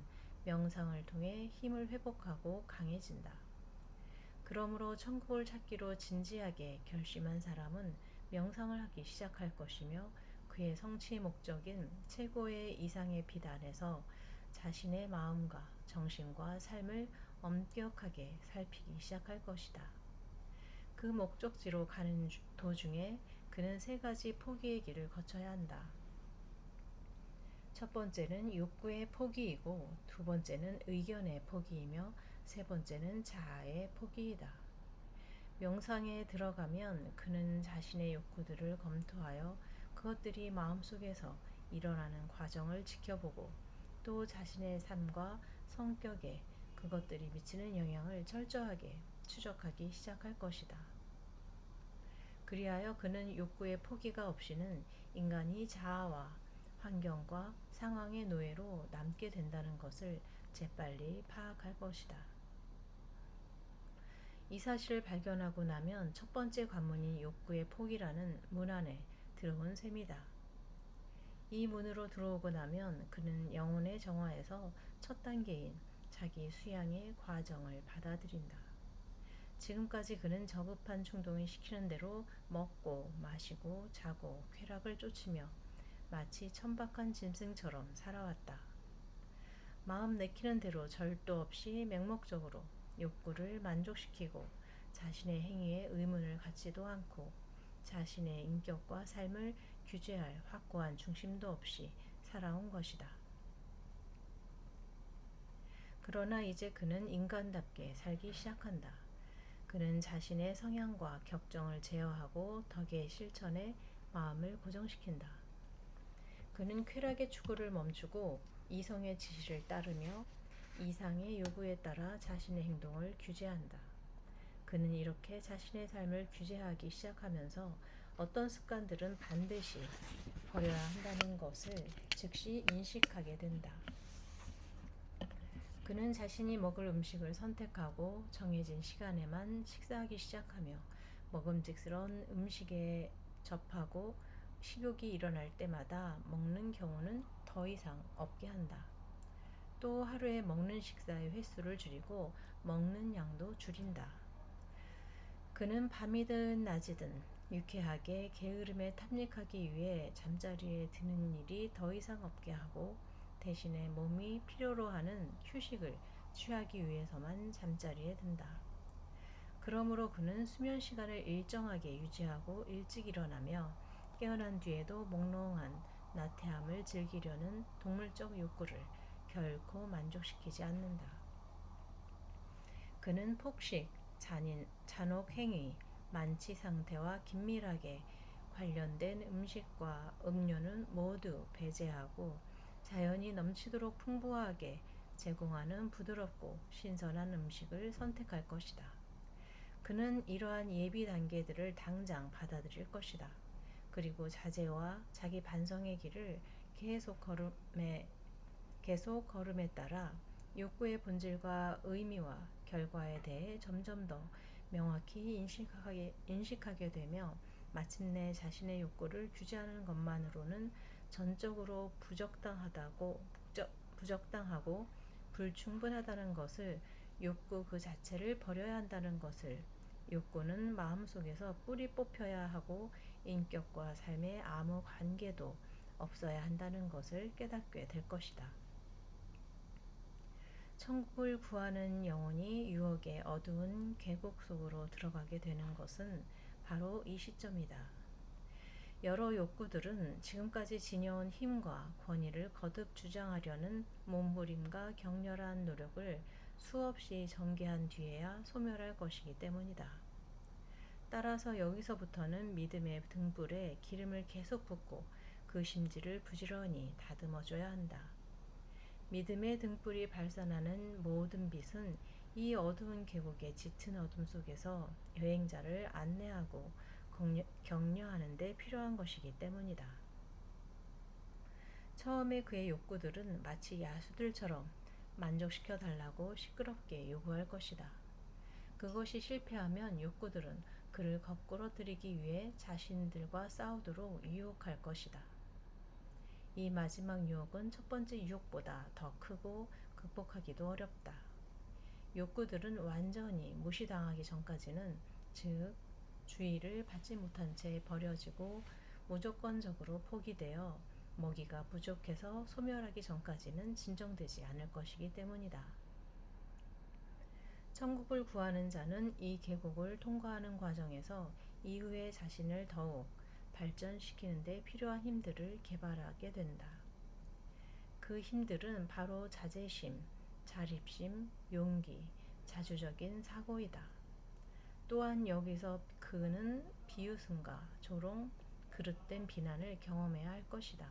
A: 명상을 통해 힘을 회복하고 강해진다. 그러므로 천국을 찾기로 진지하게 결심한 사람은 명상을 하기 시작할 것이며 그의 성취 목적인 최고의 이상의 빛 안에서 자신의 마음과 정신과 삶을 엄격하게 살피기 시작할 것이다. 그 목적지로 가는 도중에 그는 세 가지 포기의 길을 거쳐야 한다. 첫 번째는 욕구의 포기이고 두 번째는 의견의 포기이며 세 번째는 자아의 포기이다. 명상에 들어가면 그는 자신의 욕구들을 검토하여 그것들이 마음속에서 일어나는 과정을 지켜보고 또 자신의 삶과 성격에 그것들이 미치는 영향을 철저하게 추적하기 시작할 것이다. 그리하여 그는 욕구의 포기가 없이는 인간이 자아와 환경과 상황의 노예로 남게 된다는 것을 재빨리 파악할 것이다. 이 사실을 발견하고 나면 첫 번째 관문인 욕구의 포기라는 문 안에 들어온 셈이다. 이 문으로 들어오고 나면 그는 영혼의 정화에서 첫 단계인 자기 수양의 과정을 받아들인다. 지금까지 그는 저급한 충동이 시키는 대로 먹고 마시고 자고 쾌락을 쫓으며 마치 천박한 짐승처럼 살아왔다. 마음 내키는 대로 절도 없이 맹목적으로 욕구를 만족시키고 자신의 행위에 의문을 갖지도 않고 자신의 인격과 삶을 규제할 확고한 중심도 없이 살아온 것이다. 그러나 이제 그는 인간답게 살기 시작한다. 그는 자신의 성향과 격정을 제어하고 덕의 실천에 마음을 고정시킨다. 그는 쾌락의 추구를 멈추고 이성의 지시를 따르며 이상의 요구에 따라 자신의 행동을 규제한다. 그는 이렇게 자신의 삶을 규제하기 시작하면서 어떤 습관들은 반드시 버려야 한다는 것을 즉시 인식하게 된다. 그는 자신이 먹을 음식을 선택하고 정해진 시간에만 식사하기 시작하며 먹음직스러운 음식에 접하고 식욕이 일어날 때마다 먹는 경우는 더 이상 없게 한다. 또 하루에 먹는 식사의 횟수를 줄이고 먹는 양도 줄인다. 그는 밤이든 낮이든 유쾌하게 게으름에 탐닉하기 위해 잠자리에 드는 일이 더 이상 없게 하고 대신에 몸이 필요로 하는 휴식을 취하기 위해서만 잠자리에 든다. 그러므로 그는 수면 시간을 일정하게 유지하고 일찍 일어나며 깨어난 뒤에도 몽롱한 나태함을 즐기려는 동물적 욕구를 결코 만족시키지 않는다. 그는 폭식, 잔혹 행위, 만취 상태와 긴밀하게 관련된 음식과 음료는 모두 배제하고 자연이 넘치도록 풍부하게 제공하는 부드럽고 신선한 음식을 선택할 것이다. 그는 이러한 예비 단계들을 당장 받아들일 것이다. 그리고 자제와 자기 반성의 길을 계속 걸음에 따라 욕구의 본질과 의미와 결과에 대해 점점 더 명확히 인식하게 되며 마침내 자신의 욕구를 규제하는 것만으로는 전적으로 부적당하고 불충분하다는 것을, 욕구 그 자체를 버려야 한다는 것을, 욕구는 마음속에서 뿌리 뽑혀야 하고 인격과 삶의 아무 관계도 없어야 한다는 것을 깨닫게 될 것이다. 천국을 구하는 영혼이 유혹의 어두운 계곡 속으로 들어가게 되는 것은 바로 이 시점이다. 여러 욕구들은 지금까지 지녀온 힘과 권위를 거듭 주장하려는 몸부림과 격렬한 노력을 수없이 전개한 뒤에야 소멸할 것이기 때문이다. 따라서 여기서부터는 믿음의 등불에 기름을 계속 붓고 그 심지를 부지런히 다듬어줘야 한다. 믿음의 등불이 발산하는 모든 빛은 이 어두운 계곡의 짙은 어둠 속에서 여행자를 안내하고 격려하는 데 필요한 것이기 때문이다. 처음에 그의 욕구들은 마치 야수들처럼 만족시켜 달라고 시끄럽게 요구할 것이다. 그것이 실패하면 욕구들은 그를 거꾸러뜨리기 위해 자신들과 싸우도록 유혹할 것이다. 이 마지막 유혹은 첫 번째 유혹보다 더 크고 극복하기도 어렵다. 욕구들은 완전히 무시당하기 전까지는, 즉 주의를 받지 못한 채 버려지고 무조건적으로 포기되어 먹이가 부족해서 소멸하기 전까지는 진정되지 않을 것이기 때문이다. 천국을 구하는 자는 이 계곡을 통과하는 과정에서 이후의 자신을 더욱 발전시키는 데 필요한 힘들을 개발하게 된다. 그 힘들은 바로 자제심, 자립심, 용기, 자주적인 사고이다. 또한 여기서 그는 비웃음과 조롱, 그릇된 비난을 경험해야 할 것이다.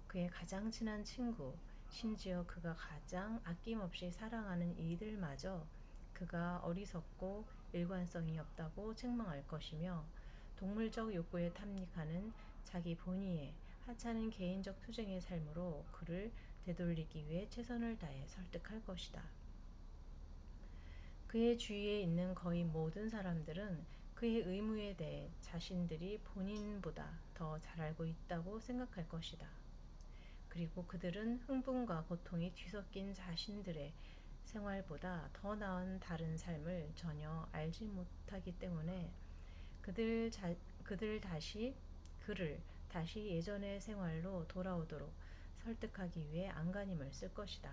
A: 그의 가장 친한 친구, 심지어 그가 가장 아낌없이 사랑하는 이들마저 그가 어리석고 일관성이 없다고 책망할 것이며, 동물적 욕구에 탐닉하는 자기 본의의 하찮은 개인적 투쟁의 삶으로 그를 되돌리기 위해 최선을 다해 설득할 것이다. 그의 주위에 있는 거의 모든 사람들은 그의 의무에 대해 자신들이 본인보다 더 잘 알고 있다고 생각할 것이다. 그리고 그들은 흥분과 고통이 뒤섞인 자신들의 생활보다 더 나은 다른 삶을 전혀 알지 못하기 때문에 그들 자, 그들 다시 그를 다시 예전의 생활로 돌아오도록 설득하기 위해 안간힘을 쓸 것이다.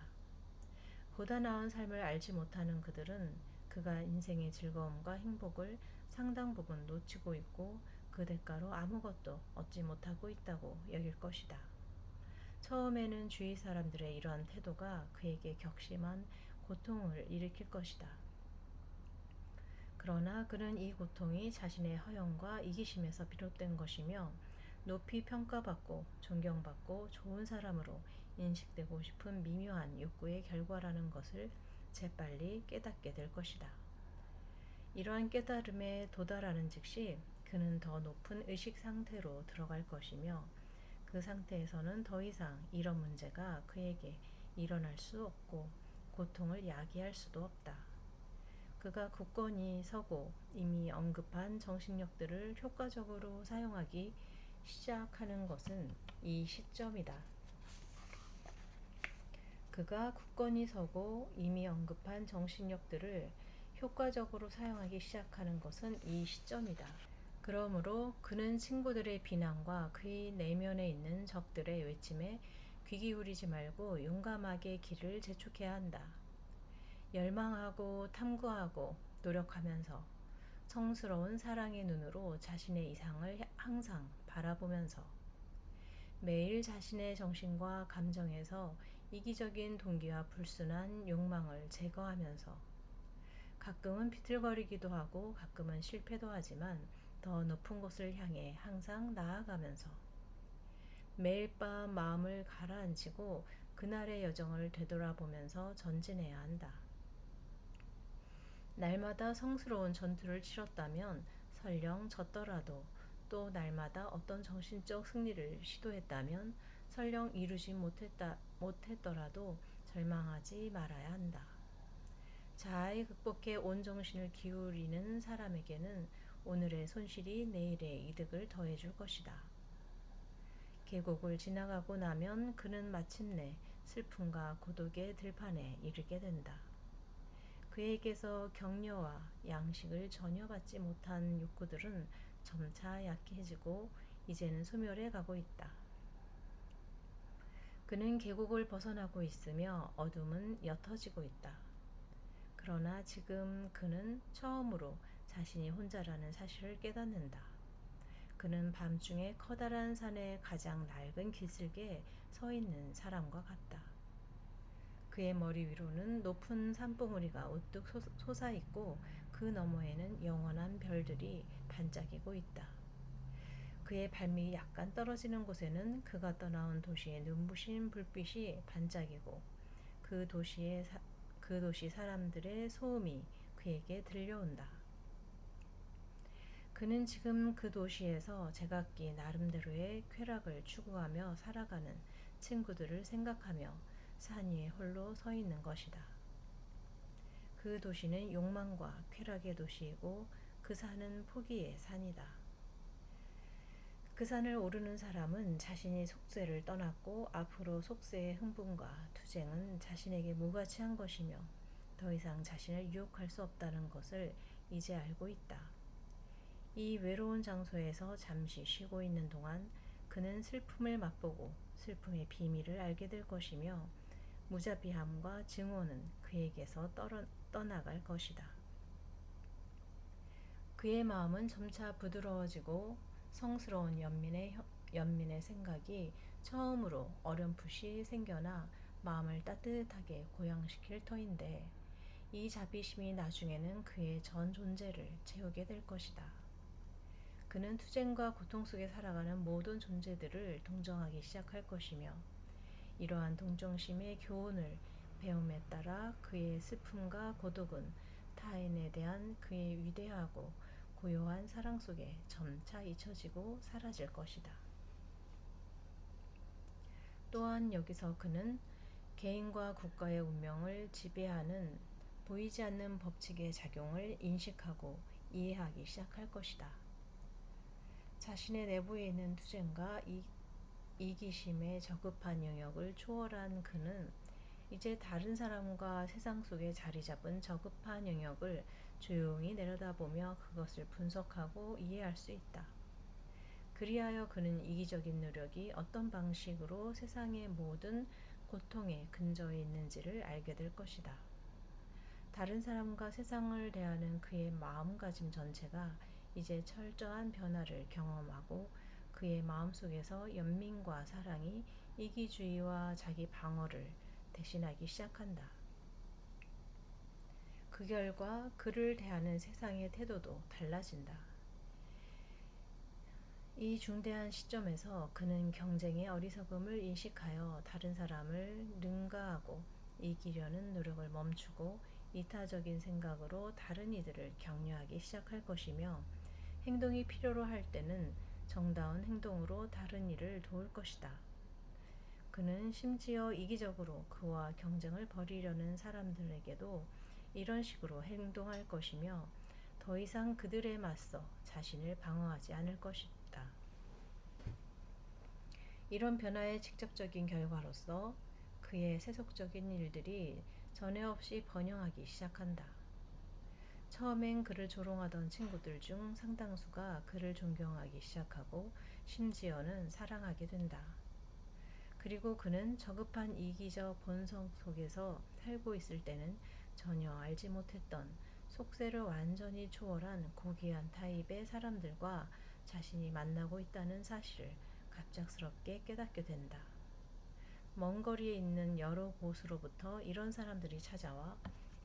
A: 보다 나은 삶을 알지 못하는 그들은 그가 인생의 즐거움과 행복을 상당 부분 놓치고 있고 그 대가로 아무것도 얻지 못하고 있다고 여길 것이다. 처음에는 주위 사람들의 이러한 태도가 그에게 격심한 고통을 일으킬 것이다. 그러나 그는 이 고통이 자신의 허영과 이기심에서 비롯된 것이며 높이 평가받고 존경받고 좋은 사람으로 인식되고 싶은 미묘한 욕구의 결과라는 것을 재빨리 깨닫게 될 것이다. 이러한 깨달음에 도달하는 즉시 그는 더 높은 의식 상태로 들어갈 것이며 그 상태에서는 더 이상 이런 문제가 그에게 일어날 수 없고 고통을 야기할 수도 없다. 그가 굳건히 서고 이미 언급한 정신력들을 효과적으로 사용하기 시작하는 것은 이 시점이다. 그가 굳건히 서고 이미 언급한 정신력들을 효과적으로 사용하기 시작하는 것은 이 시점이다. 그러므로 그는 친구들의 비난과 그의 내면에 있는 적들의 외침에 귀 기울이지 말고 용감하게 길을 재촉해야 한다. 열망하고 탐구하고 노력하면서 성스러운 사랑의 눈으로 자신의 이상을 항상 바라보면서 매일 자신의 정신과 감정에서 이기적인 동기와 불순한 욕망을 제거하면서 가끔은 비틀거리기도 하고 가끔은 실패도 하지만 더 높은 곳을 향해 항상 나아가면서 매일 밤 마음을 가라앉히고 그날의 여정을 되돌아보면서 전진해야 한다. 날마다 성스러운 전투를 치렀다면 설령 졌더라도 또 날마다 어떤 정신적 승리를 시도했다면 설령 이루지 못했더라도 절망하지 말아야 한다. 자아에 극복해 온 정신을 기울이는 사람에게는 오늘의 손실이 내일의 이득을 더해줄 것이다. 계곡을 지나가고 나면 그는 마침내 슬픔과 고독의 들판에 이르게 된다. 그에게서 격려와 양식을 전혀 받지 못한 욕구들은 점차 약해지고 이제는 소멸해 가고 있다. 그는 계곡을 벗어나고 있으며 어둠은 옅어지고 있다. 그러나 지금 그는 처음으로 자신이 혼자라는 사실을 깨닫는다. 그는 밤중에 커다란 산의 가장 낡은 기슭에 서 있는 사람과 같다. 그의 머리 위로는 높은 산봉우리가 우뚝 솟아있고 그 너머에는 영원한 별들이 반짝이고 있다. 그의 발밑이 약간 떨어지는 곳에는 그가 떠나온 도시의 눈부신 불빛이 반짝이고 그 도시 사람들의 소음이 그에게 들려온다. 그는 지금 그 도시에서 제각기 나름대로의 쾌락을 추구하며 살아가는 친구들을 생각하며 산 위에 홀로 서 있는 것이다. 그 도시는 욕망과 쾌락의 도시이고 그 산은 포기의 산이다. 그 산을 오르는 사람은 자신이 속세를 떠났고 앞으로 속세의 흥분과 투쟁은 자신에게 무가치한 것이며 더 이상 자신을 유혹할 수 없다는 것을 이제 알고 있다. 이 외로운 장소에서 잠시 쉬고 있는 동안 그는 슬픔을 맛보고 슬픔의 비밀을 알게 될 것이며 무자비함과 증오는 그에게서 떠나갈 것이다. 그의 마음은 점차 부드러워지고 성스러운 연민의 생각이 처음으로 어렴풋이 생겨나 마음을 따뜻하게 고양시킬 터인데 이 자비심이 나중에는 그의 전 존재를 채우게 될 것이다. 그는 투쟁과 고통 속에 살아가는 모든 존재들을 동정하기 시작할 것이며 이러한 동정심의 교훈을 배움에 따라 그의 슬픔과 고독은 타인에 대한 그의 위대하고 고요한 사랑 속에 점차 잊혀지고 사라질 것이다. 또한 여기서 그는 개인과 국가의 운명을 지배하는 보이지 않는 법칙의 작용을 인식하고 이해하기 시작할 것이다. 자신의 내부에 있는 투쟁과 이기심의 저급한 영역을 초월한 그는 이제 다른 사람과 세상 속에 자리 잡은 저급한 영역을 조용히 내려다보며 그것을 분석하고 이해할 수 있다. 그리하여 그는 이기적인 노력이 어떤 방식으로 세상의 모든 고통에 근저에 있는지를 알게 될 것이다. 다른 사람과 세상을 대하는 그의 마음가짐 전체가 이제 철저한 변화를 경험하고 그의 마음속에서 연민과 사랑이 이기주의와 자기 방어를 대신하기 시작한다. 그 결과 그를 대하는 세상의 태도도 달라진다. 이 중대한 시점에서 그는 경쟁의 어리석음을 인식하여 다른 사람을 능가하고 이기려는 노력을 멈추고 이타적인 생각으로 다른 이들을 격려하기 시작할 것이며 행동이 필요로 할 때는 정다운 행동으로 다른 이를 도울 것이다. 그는 심지어 이기적으로 그와 경쟁을 벌이려는 사람들에게도 이런 식으로 행동할 것이며 더 이상 그들에 맞서 자신을 방어하지 않을 것이다. 이런 변화의 직접적인 결과로서 그의 세속적인 일들이 전에 없이 번영하기 시작한다. 처음엔 그를 조롱하던 친구들 중 상당수가 그를 존경하기 시작하고 심지어는 사랑하게 된다. 그리고 그는 저급한 이기적 본성 속에서 살고 있을 때는 전혀 알지 못했던 속세를 완전히 초월한 고귀한 타입의 사람들과 자신이 만나고 있다는 사실을 갑작스럽게 깨닫게 된다. 먼 거리에 있는 여러 곳으로부터 이런 사람들이 찾아와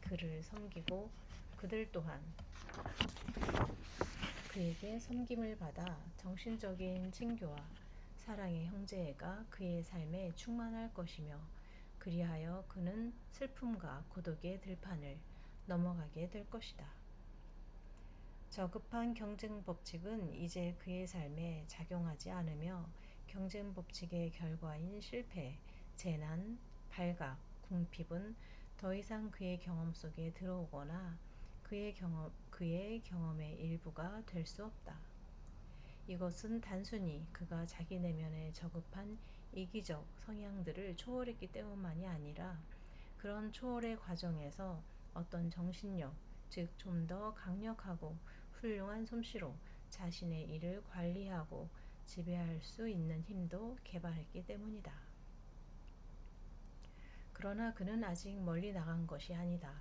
A: 그를 섬기고 그들 또한 그에게 섬김을 받아 정신적인 친교와 사랑의 형제애가 그의 삶에 충만할 것이며 그리하여 그는 슬픔과 고독의 들판을 넘어가게 될 것이다. 저급한 경쟁 법칙은 이제 그의 삶에 작용하지 않으며 경쟁 법칙의 결과인 실패, 재난, 발각, 궁핍은 더 이상 그의 경험 속에 들어오거나 그의 경험의 일부가 될 수 없다. 이것은 단순히 그가 자기 내면의 저급한 이기적 성향들을 초월했기 때문만이 아니라 그런 초월의 과정에서 어떤 정신력, 즉 좀 더 강력하고 훌륭한 솜씨로 자신의 일을 관리하고 지배할 수 있는 힘도 개발했기 때문이다. 그러나 그는 아직 멀리 나간 것이 아니다.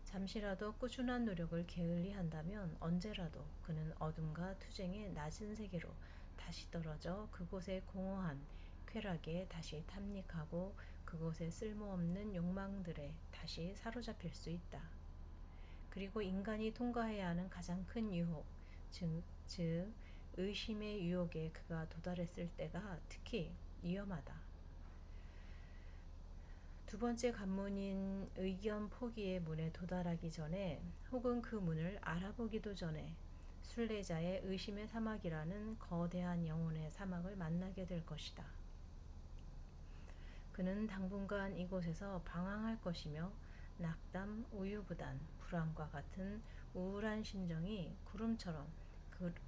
A: 잠시라도 꾸준한 노력을 게을리한다면 언제라도 그는 어둠과 투쟁의 낮은 세계로 다시 떨어져 그곳의 공허한 쾌락에 다시 탐닉하고 그곳의 쓸모없는 욕망들에 다시 사로잡힐 수 있다. 그리고 인간이 통과해야 하는 가장 큰 유혹, 즉 의심의 유혹에 그가 도달했을 때가 특히 위험하다. 두 번째 관문인 의견 포기의 문에 도달하기 전에 혹은 그 문을 알아보기도 전에 순례자의 의심의 사막이라는 거대한 영혼의 사막을 만나게 될 것이다. 그는 당분간 이곳에서 방황할 것이며 낙담, 우유부단, 불안과 같은 우울한 심정이 구름처럼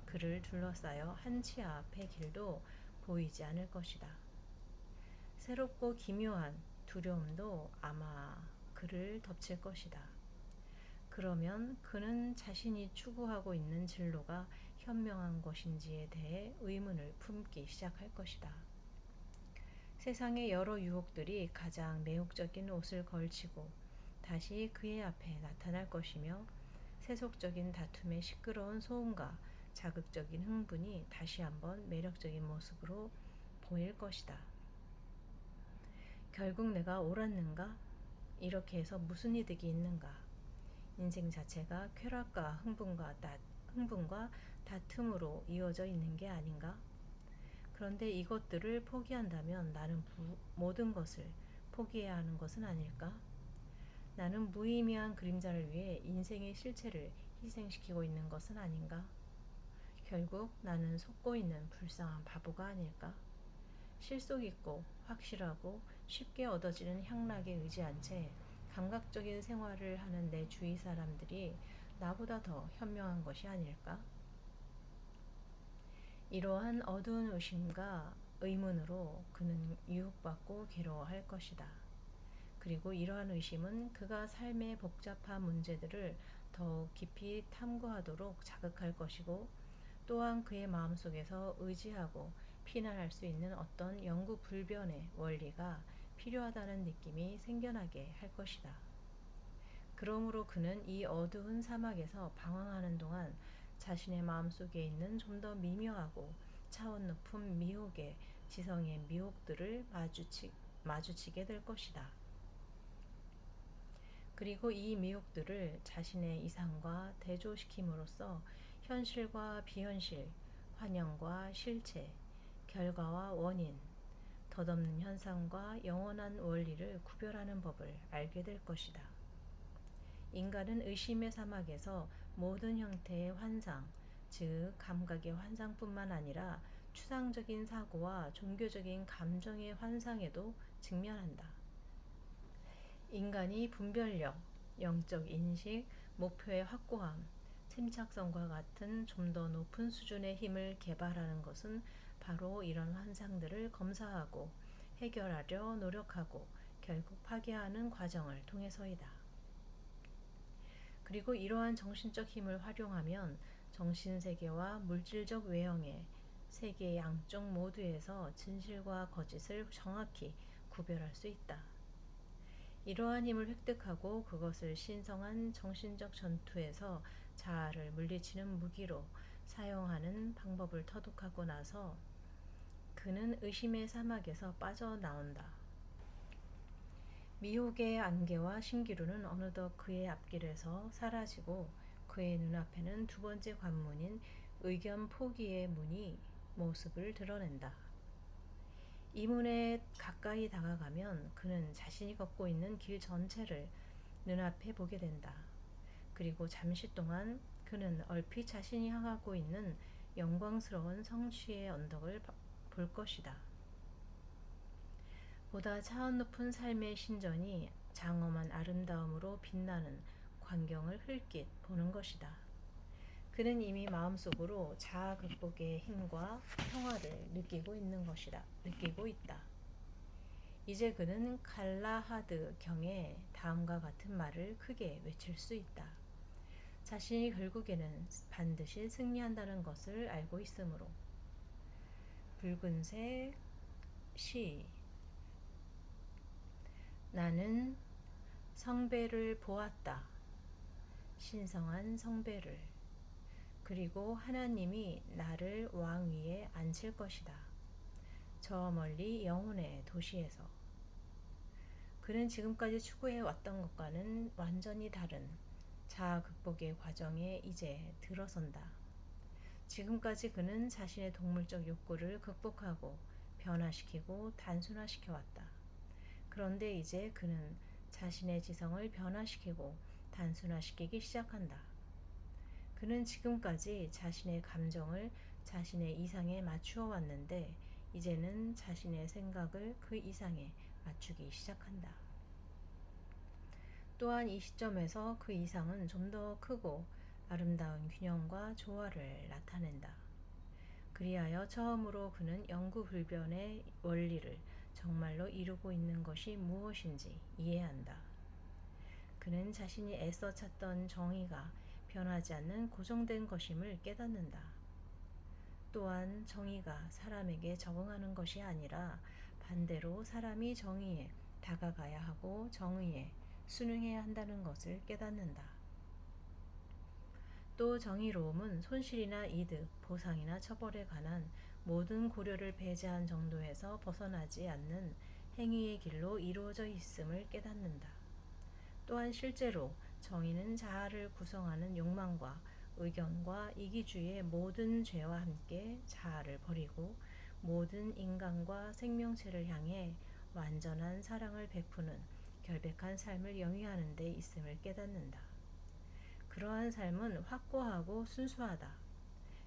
A: 그를 둘러싸여 한 치 앞의 길도 보이지 않을 것이다. 새롭고 기묘한 두려움도 아마 그를 덮칠 것이다. 그러면 그는 자신이 추구하고 있는 진로가 현명한 것인지에 대해 의문을 품기 시작할 것이다. 세상의 여러 유혹들이 가장 매혹적인 옷을 걸치고 다시 그의 앞에 나타날 것이며 세속적인 다툼의 시끄러운 소음과 자극적인 흥분이 다시 한번 매력적인 모습으로 보일 것이다. 결국 내가 옳았는가? 이렇게 해서 무슨 이득이 있는가? 인생 자체가 쾌락과 흥분과 다툼으로 이어져 있는 게 아닌가? 그런데 이것들을 포기한다면 나는 모든 것을 포기해야 하는 것은 아닐까? 나는 무의미한 그림자를 위해 인생의 실체를 희생시키고 있는 것은 아닌가? 결국 나는 속고 있는 불쌍한 바보가 아닐까? 실속 있고 확실하고 쉽게 얻어지는 향락에 의지한 채 감각적인 생활을 하는 내 주위 사람들이 나보다 더 현명한 것이 아닐까? 이러한 어두운 의심과 의문으로 그는 유혹받고 괴로워할 것이다. 그리고 이러한 의심은 그가 삶의 복잡한 문제들을 더욱 깊이 탐구하도록 자극할 것이고, 또한 그의 마음속에서 의지하고 피난할 수 있는 어떤 영구불변의 원리가 필요하다는 느낌이 생겨나게 할 것이다. 그러므로 그는 이 어두운 사막에서 방황하는 동안 자신의 마음속에 있는 좀 더 미묘하고 차원 높은 미혹의 지성의 미혹들을 마주치게 될 것이다. 그리고 이 미혹들을 자신의 이상과 대조시킴으로써 현실과 비현실, 환영과 실체, 결과와 원인, 덧없는 현상과 영원한 원리를 구별하는 법을 알게 될 것이다. 인간은 의심의 사막에서 모든 형태의 환상, 즉 감각의 환상뿐만 아니라 추상적인 사고와 종교적인 감정의 환상에도 직면한다. 인간이 분별력, 영적 인식, 목표의 확고함, 침착성과 같은 좀 더 높은 수준의 힘을 개발하는 것은 바로 이런 환상들을 검사하고 해결하려 노력하고 결국 파괴하는 과정을 통해서이다. 그리고 이러한 정신적 힘을 활용하면 정신세계와 물질적 외형의 세계 양쪽 모두에서 진실과 거짓을 정확히 구별할 수 있다. 이러한 힘을 획득하고 그것을 신성한 정신적 전투에서 자아를 물리치는 무기로 사용하는 방법을 터득하고 나서 그는 의심의 사막에서 빠져나온다. 미혹의 안개와 신기루는 어느덧 그의 앞길에서 사라지고 그의 눈앞에는 두 번째 관문인 의견 포기의 문이 모습을 드러낸다. 이 문에 가까이 다가가면 그는 자신이 걷고 있는 길 전체를 눈앞에 보게 된다. 그리고 잠시 동안 그는 얼핏 자신이 향하고 있는 영광스러운 성취의 언덕을 볼 것이다. 보다 차원 높은 삶의 신전이 장엄한 아름다움으로 빛나는 광경을 흘낏 보는 것이다. 그는 이미 마음속으로 자아 극복의 힘과 평화를 느끼고 있다. 이제 그는 갈라하드 경의 다음과 같은 말을 크게 외칠 수 있다. 자신이 결국에는 반드시 승리한다는 것을 알고 있으므로. 붉은색 시. 나는 성배를 보았다. 신성한 성배를. 그리고 하나님이 나를 왕 위에 앉힐 것이다. 저 멀리 영혼의 도시에서. 그는 지금까지 추구해 왔던 것과는 완전히 다른 자아 극복의 과정에 이제 들어선다. 지금까지 그는 자신의 동물적 욕구를 극복하고 변화시키고 단순화시켜 왔다. 그런데 이제 그는 자신의 지성을 변화시키고 단순화시키기 시작한다. 그는 지금까지 자신의 감정을 자신의 이상에 맞추어 왔는데 이제는 자신의 생각을 그 이상에 맞추기 시작한다. 또한 이 시점에서 그 이상은 좀 더 크고 아름다운 균형과 조화를 나타낸다. 그리하여 처음으로 그는 영구불변의 원리를 정말로 이루고 있는 것이 무엇인지 이해한다. 그는 자신이 애써 찾던 정의가 변하지 않는 고정된 것임을 깨닫는다. 또한 정의가 사람에게 적응하는 것이 아니라 반대로 사람이 정의에 다가가야 하고 정의에 순응해야 한다는 것을 깨닫는다. 또 정의로움은 손실이나 이득, 보상이나 처벌에 관한 모든 고려를 배제한 정도에서 벗어나지 않는 행위의 길로 이루어져 있음을 깨닫는다. 또한 실제로 정의는 자아를 구성하는 욕망과 의견과 이기주의의 모든 죄와 함께 자아를 버리고 모든 인간과 생명체를 향해 완전한 사랑을 베푸는 결백한 삶을 영위하는 데 있음을 깨닫는다. 그러한 삶은 확고하고 순수하다.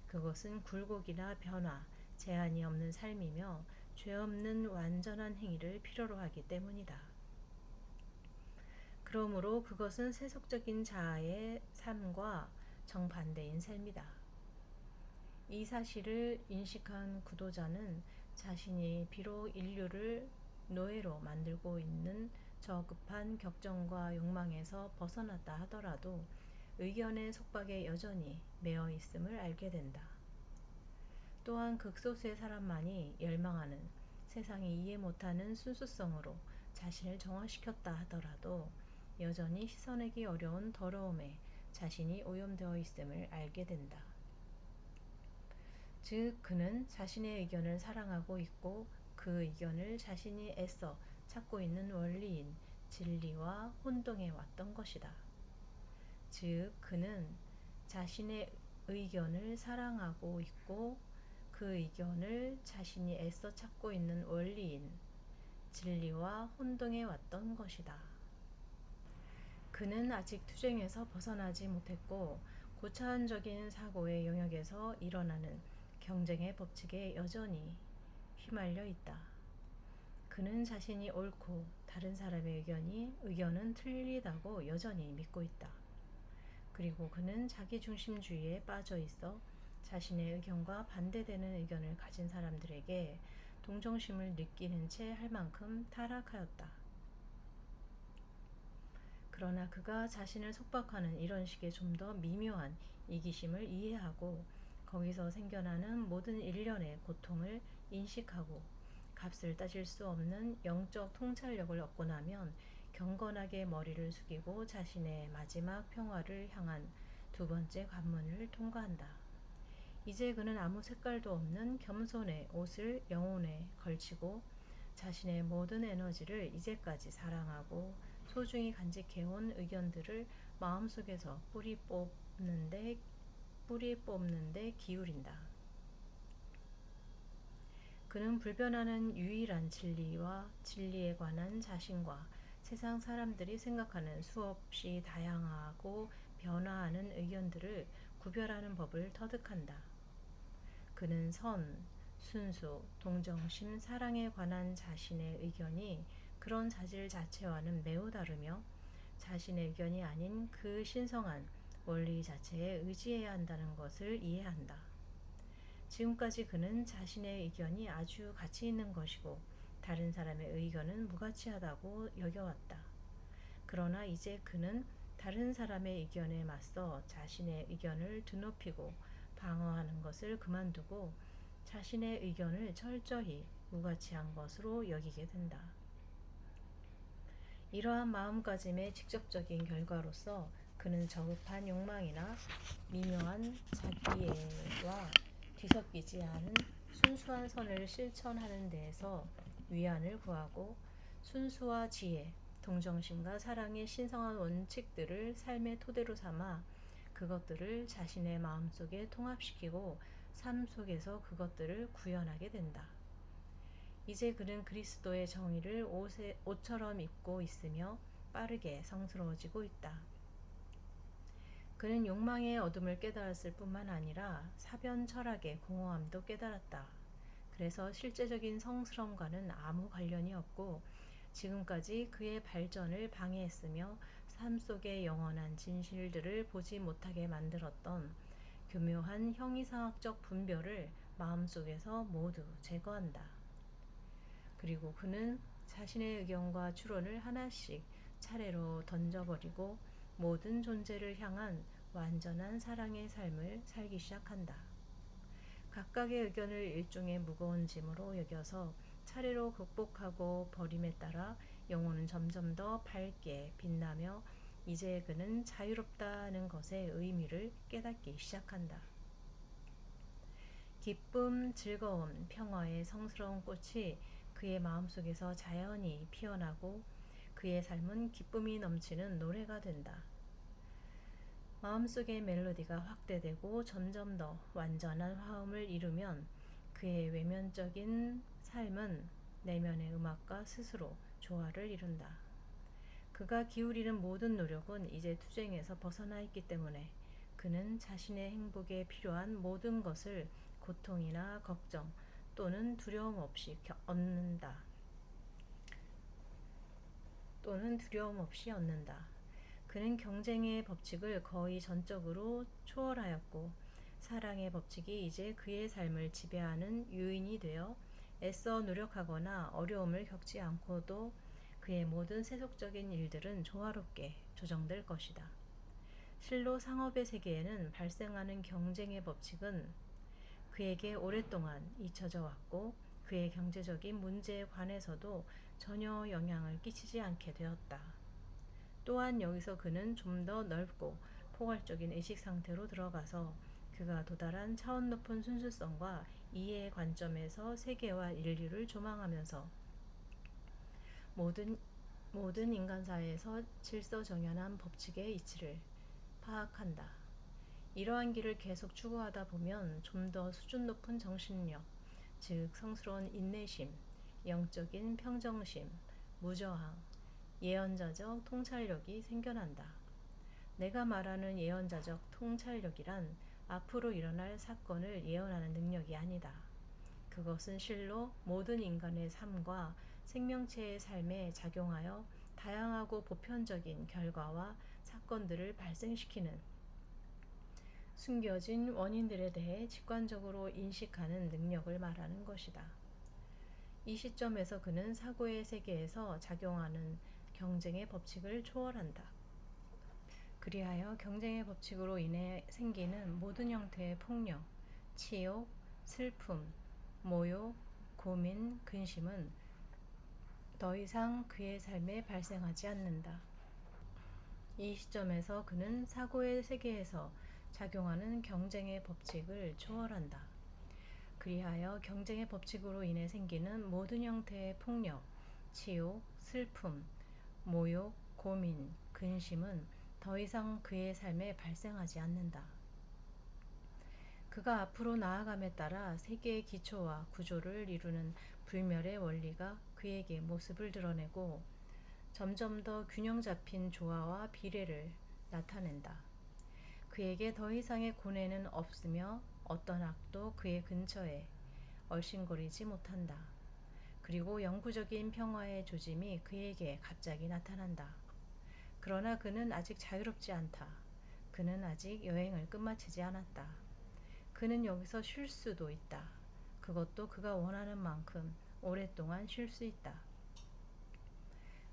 A: 그것은 굴곡이나 변화, 제한이 없는 삶이며 죄 없는 완전한 행위를 필요로 하기 때문이다. 그러므로 그것은 세속적인 자아의 삶과 정반대인 삶이다. 이 사실을 인식한 구도자는 자신이 비록 인류를 노예로 만들고 있는 저급한 격정과 욕망에서 벗어났다 하더라도 의견의 속박에 여전히 매여 있음을 알게 된다. 또한 극소수의 사람만이 열망하는 세상이 이해 못하는 순수성으로 자신을 정화시켰다 하더라도 여전히 씻어내기 어려운 더러움에 자신이 오염되어 있음을 알게 된다. 즉 그는 자신의 의견을 사랑하고 있고 그 의견을 자신이 애써 찾고 있는 원리인 진리와 혼동해 왔던 것이다. 즉 그는 자신의 의견을 사랑하고 있고 그 의견을 자신이 애써 찾고 있는 원리인 진리와 혼동해 왔던 것이다. 그는 아직 투쟁에서 벗어나지 못했고 고차원적인 사고의 영역에서 일어나는 경쟁의 법칙에 여전히 휘말려 있다. 그는 자신이 옳고 다른 사람의 의견은 틀리다고 여전히 믿고 있다. 그리고 그는 자기중심주의에 빠져 있어 자신의 의견과 반대되는 의견을 가진 사람들에게 동정심을 느끼는 채 할 만큼 타락하였다. 그러나 그가 자신을 속박하는 이런 식의 좀 더 미묘한 이기심을 이해하고 거기서 생겨나는 모든 일련의 고통을 인식하고 값을 따질 수 없는 영적 통찰력을 얻고 나면 경건하게 머리를 숙이고 자신의 마지막 평화를 향한 두 번째 관문을 통과한다. 이제 그는 아무 색깔도 없는 겸손의 옷을 영혼에 걸치고 자신의 모든 에너지를 이제까지 사랑하고 소중히 간직해온 의견들을 마음속에서 뿌리 뽑는 데 기울인다. 그는 불변하는 유일한 진리와 진리에 관한 자신과 세상 사람들이 생각하는 수없이 다양하고 변화하는 의견들을 구별하는 법을 터득한다. 그는 선, 순수, 동정심, 사랑에 관한 자신의 의견이 그런 자질 자체와는 매우 다르며 자신의 의견이 아닌 그 신성한 원리 자체에 의지해야 한다는 것을 이해한다. 지금까지 그는 자신의 의견이 아주 가치 있는 것이고 다른 사람의 의견은 무가치하다고 여겨왔다. 그러나 이제 그는 다른 사람의 의견에 맞서 자신의 의견을 드높이고 방어하는 것을 그만두고 자신의 의견을 철저히 무가치한 것으로 여기게 된다. 이러한 마음가짐의 직접적인 결과로서 그는 저급한 욕망이나 미묘한 자기애와 뒤섞이지 않은 순수한 선을 실천하는 데에서 위안을 구하고 순수와 지혜, 동정심과 사랑의 신성한 원칙들을 삶의 토대로 삼아 그것들을 자신의 마음속에 통합시키고 삶 속에서 그것들을 구현하게 된다. 이제 그는 그리스도의 정의를 옷처럼 입고 있으며 빠르게 성스러워지고 있다. 그는 욕망의 어둠을 깨달았을 뿐만 아니라 사변 철학의 공허함도 깨달았다. 그래서 실제적인 성스러움과는 아무 관련이 없고 지금까지 그의 발전을 방해했으며 삶 속의 영원한 진실들을 보지 못하게 만들었던 교묘한 형이상학적 분별을 마음속에서 모두 제거한다. 그리고 그는 자신의 의견과 추론을 하나씩 차례로 던져버리고 모든 존재를 향한 완전한 사랑의 삶을 살기 시작한다. 각각의 의견을 일종의 무거운 짐으로 여겨서 차례로 극복하고 버림에 따라 영혼은 점점 더 밝게 빛나며 이제 그는 자유롭다는 것의 의미를 깨닫기 시작한다. 기쁨, 즐거움, 평화의 성스러운 꽃이 그의 마음속에서 자연히 피어나고 그의 삶은 기쁨이 넘치는 노래가 된다. 마음속의 멜로디가 확대되고 점점 더 완전한 화음을 이루면 그의 외면적인 삶은 내면의 음악과 스스로 조화를 이룬다. 그가 기울이는 모든 노력은 이제 투쟁에서 벗어나 있기 때문에 그는 자신의 행복에 필요한 모든 것을 고통이나 걱정 또는 두려움 없이 얻는다. 또는 두려움 없이 얻는다. 그는 경쟁의 법칙을 거의 전적으로 초월하였고 사랑의 법칙이 이제 그의 삶을 지배하는 요인이 되어 애써 노력하거나 어려움을 겪지 않고도 그의 모든 세속적인 일들은 조화롭게 조정될 것이다. 실로 상업의 세계에는 발생하는 경쟁의 법칙은 그에게 오랫동안 잊혀져 왔고 그의 경제적인 문제에 관해서도 전혀 영향을 끼치지 않게 되었다. 또한 여기서 그는 좀 더 넓고 포괄적인 의식 상태로 들어가서 그가 도달한 차원 높은 순수성과 이해의 관점에서 세계와 인류를 조망하면서 모든 인간사회에서 질서정연한 법칙의 이치를 파악한다. 이러한 길을 계속 추구하다 보면 좀 더 수준 높은 정신력, 즉 성스러운 인내심, 영적인 평정심, 무저항, 예언자적 통찰력이 생겨난다. 내가 말하는 예언자적 통찰력이란 앞으로 일어날 사건을 예언하는 능력이 아니다. 그것은 실로 모든 인간의 삶과 생명체의 삶에 작용하여 다양하고 보편적인 결과와 사건들을 발생시키는 숨겨진 원인들에 대해 직관적으로 인식하는 능력을 말하는 것이다. 이 시점에서 그는 사고의 세계에서 작용하는 경쟁의 법칙을 초월한다. 그리하여 경쟁의 법칙으로 인해 생기는 모든 형태의 폭력, 치욕, 슬픔, 모욕, 고민, 근심은 더 이상 그의 삶에 발생하지 않는다. 이 시점에서 그는 사고의 세계에서 작용하는 경쟁의 법칙을 초월한다. 그리하여 경쟁의 법칙으로 인해 생기는 모든 형태의 폭력, 치욕, 슬픔, 모욕, 고민, 근심은 더 이상 그의 삶에 발생하지 않는다. 그가 앞으로 나아감에 따라 세계의 기초와 구조를 이루는 불멸의 원리가 그에게 모습을 드러내고 점점 더 균형 잡힌 조화와 비례를 나타낸다. 그에게 더 이상의 고뇌는 없으며 어떤 악도 그의 근처에 얼씬거리지 못한다. 그리고 영구적인 평화의 조짐이 그에게 갑자기 나타난다. 그러나 그는 아직 자유롭지 않다. 그는 아직 여행을 끝마치지 않았다. 그는 여기서 쉴 수도 있다. 그것도 그가 원하는 만큼 오랫동안 쉴 수 있다.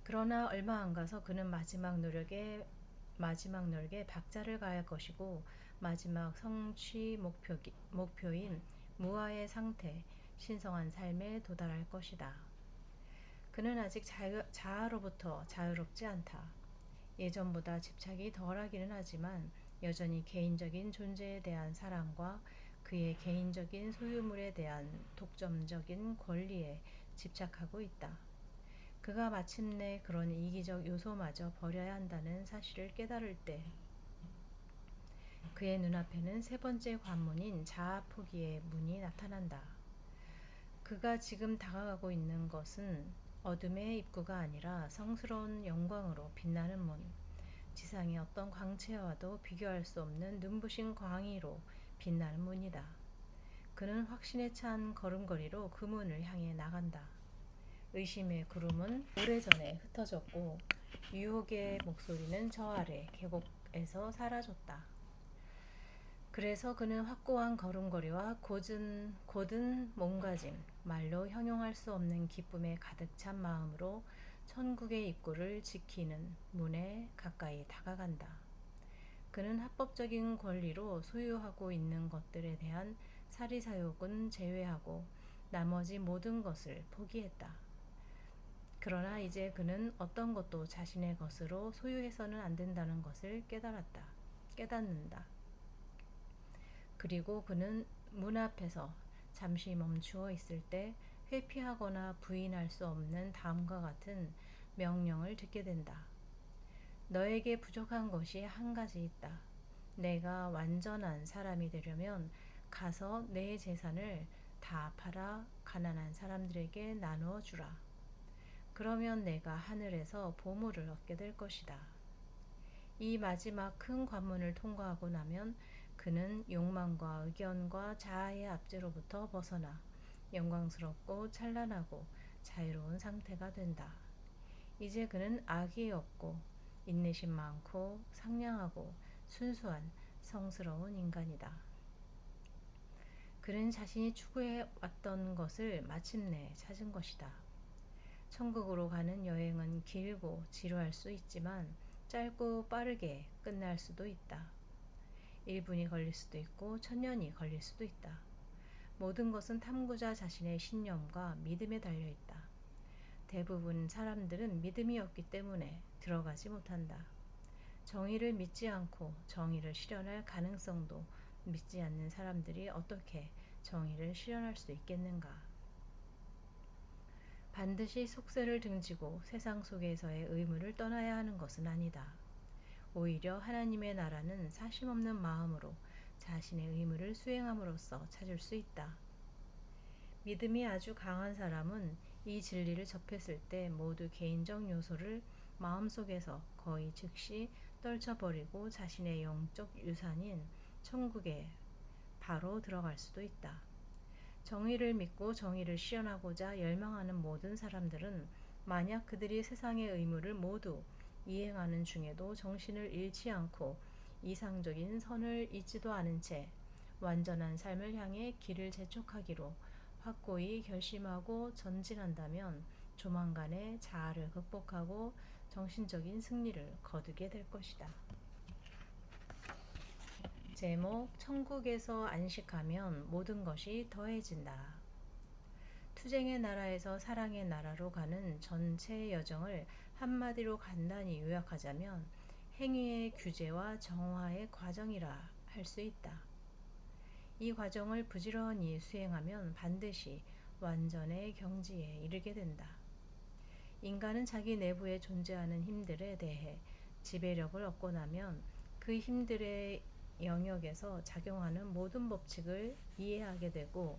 A: 그러나 얼마 안 가서 그는 마지막 노력에 박자를 가할 것이고 마지막 성취 목표인 무아의 상태, 신성한 삶에 도달할 것이다. 그는 아직 자아로부터 자유롭지 않다. 예전보다 집착이 덜하기는 하지만 여전히 개인적인 존재에 대한 사랑과 그의 개인적인 소유물에 대한 독점적인 권리에 집착하고 있다. 그가 마침내 그런 이기적 요소마저 버려야 한다는 사실을 깨달을 때 그의 눈앞에는 세 번째 관문인 자아 포기의 문이 나타난다. 그가 지금 다가가고 있는 것은 어둠의 입구가 아니라 성스러운 영광으로 빛나는 문, 지상의 어떤 광채와도 비교할 수 없는 눈부신 광의로 빛나는 문이다. 그는 확신에 찬 걸음걸이로 그 문을 향해 나간다. 의심의 구름은 오래전에 흩어졌고 유혹의 목소리는 저 아래 계곡에서 사라졌다. 그래서 그는 확고한 걸음걸이와 곧은 몸가짐, 말로 형용할 수 없는 기쁨에 가득 찬 마음으로 천국의 입구를 지키는 문에 가까이 다가간다. 그는 합법적인 권리로 소유하고 있는 것들에 대한 사리사욕은 제외하고 나머지 모든 것을 포기했다. 그러나 이제 그는 어떤 것도 자신의 것으로 소유해서는 안 된다는 것을 깨닫는다. 그리고 그는 문 앞에서 잠시 멈추어 있을 때 회피하거나 부인할 수 없는 다음과 같은 명령을 듣게 된다. 너에게 부족한 것이 한 가지 있다. 내가 완전한 사람이 되려면 가서 내 재산을 다 팔아 가난한 사람들에게 나누어 주라. 그러면 내가 하늘에서 보물을 얻게 될 것이다. 이 마지막 큰 관문을 통과하고 나면 그는 욕망과 의견과 자아의 압제로부터 벗어나 영광스럽고 찬란하고 자유로운 상태가 된다. 이제 그는 악이 없고 인내심 많고 상냥하고 순수한 성스러운 인간이다. 그는 자신이 추구해 왔던 것을 마침내 찾은 것이다. 천국으로 가는 여행은 길고 지루할 수 있지만 짧고 빠르게 끝날 수도 있다. 1분이 걸릴 수도 있고 1000년이 걸릴 수도 있다. 모든 것은 탐구자 자신의 신념과 믿음에 달려 있다. 대부분 사람들은 믿음이 없기 때문에 들어가지 못한다. 정의를 믿지 않고 정의를 실현할 가능성도 믿지 않는 사람들이 어떻게 정의를 실현할 수 있겠는가? 반드시 속세를 등지고 세상 속에서의 의무를 떠나야 하는 것은 아니다. 오히려 하나님의 나라는 사심없는 마음으로 자신의 의무를 수행함으로써 찾을 수 있다. 믿음이 아주 강한 사람은 이 진리를 접했을 때 모두 개인적 요소를 마음속에서 거의 즉시 떨쳐버리고 자신의 영적 유산인 천국에 바로 들어갈 수도 있다. 정의를 믿고 정의를 실현하고자 열망하는 모든 사람들은 만약 그들이 세상의 의무를 모두 이행하는 중에도 정신을 잃지 않고 이상적인 선을 잊지도 않은 채 완전한 삶을 향해 길을 재촉하기로 확고히 결심하고 전진한다면 조만간에 자아를 극복하고 정신적인 승리를 거두게 될 것이다. 제목: 천국에서 안식하면 모든 것이 더해진다. 투쟁의 나라에서 사랑의 나라로 가는 전체 여정을 한마디로 간단히 요약하자면 행위의 규제와 정화의 과정이라 할 수 있다. 이 과정을 부지런히 수행하면 반드시 완전의 경지에 이르게 된다. 인간은 자기 내부에 존재하는 힘들에 대해 지배력을 얻고 나면 그 힘들의 영역에서 작용하는 모든 법칙을 이해하게 되고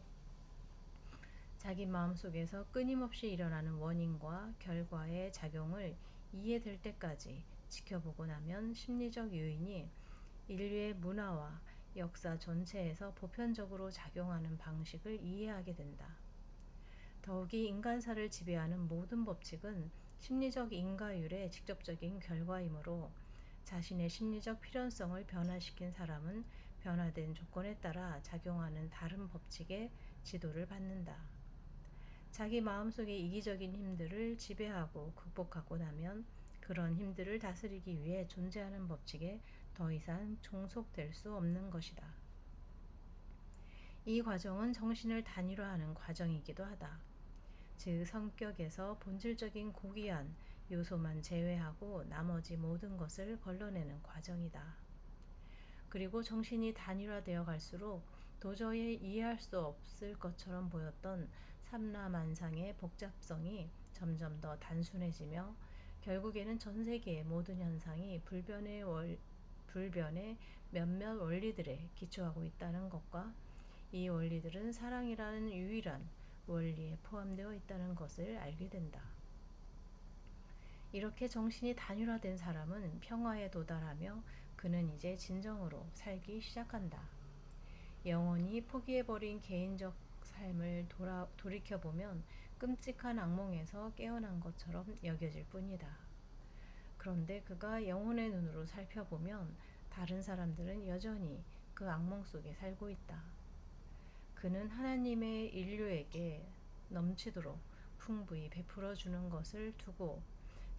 A: 자기 마음속에서 끊임없이 일어나는 원인과 결과의 작용을 이해될 때까지 지켜보고 나면 심리적 요인이 인류의 문화와 역사 전체에서 보편적으로 작용하는 방식을 이해하게 된다. 더욱이 인간사를 지배하는 모든 법칙은 심리적 인과율의 직접적인 결과이므로 자신의 심리적 필연성을 변화시킨 사람은 변화된 조건에 따라 작용하는 다른 법칙의 지도를 받는다. 자기 마음속의 이기적인 힘들을 지배하고 극복하고 나면 그런 힘들을 다스리기 위해 존재하는 법칙에 더 이상 종속될 수 없는 것이다. 이 과정은 정신을 단일화하는 과정이기도 하다. 즉 성격에서 본질적인 고귀한 요소만 제외하고 나머지 모든 것을 걸러내는 과정이다. 그리고 정신이 단일화되어 갈수록 도저히 이해할 수 없을 것처럼 보였던 삼라만상의 복잡성이 점점 더 단순해지며 결국에는 전 세계의 모든 현상이 불변의 몇몇 원리들에 기초하고 있다는 것과 이 원리들은 사랑이라는 유일한 원리에 포함되어 있다는 것을 알게 된다. 이렇게 정신이 단일화된 사람은 평화에 도달하며 그는 이제 진정으로 살기 시작한다. 영원히 포기해버린 개인적 삶을 돌이켜보면 끔찍한 악몽에서 깨어난 것처럼 여겨질 뿐이다. 그런데 그가 영혼의 눈으로 살펴보면 다른 사람들은 여전히 그 악몽 속에 살고 있다. 그는 하나님의 인류에게 넘치도록 풍부히 베풀어 주는 것을 두고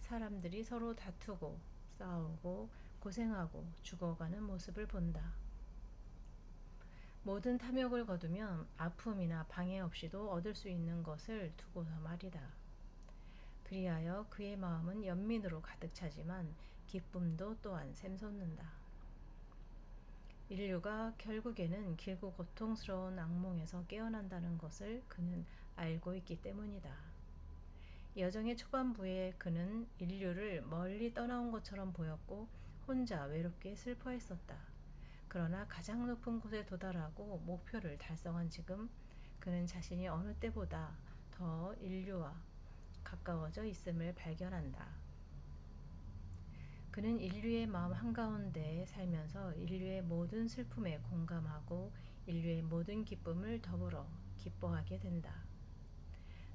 A: 사람들이 서로 다투고 싸우고 고생하고 죽어가는 모습을 본다. 모든 탐욕을 거두면 아픔이나 방해 없이도 얻을 수 있는 것을 두고서 말이다. 그리하여 그의 마음은 연민으로 가득 차지만 기쁨도 또한 샘솟는다. 인류가 결국에는 길고 고통스러운 악몽에서 깨어난다는 것을 그는 알고 있기 때문이다. 여정의 초반부에 그는 인류를 멀리 떠나온 것처럼 보였고 혼자 외롭게 슬퍼했었다. 그러나 가장 높은 곳에 도달하고 목표를 달성한 지금 그는 자신이 어느 때보다 더 인류와 가까워져 있음을 발견한다. 그는 인류의 마음 한가운데에 살면서 인류의 모든 슬픔에 공감하고 인류의 모든 기쁨을 더불어 기뻐하게 된다.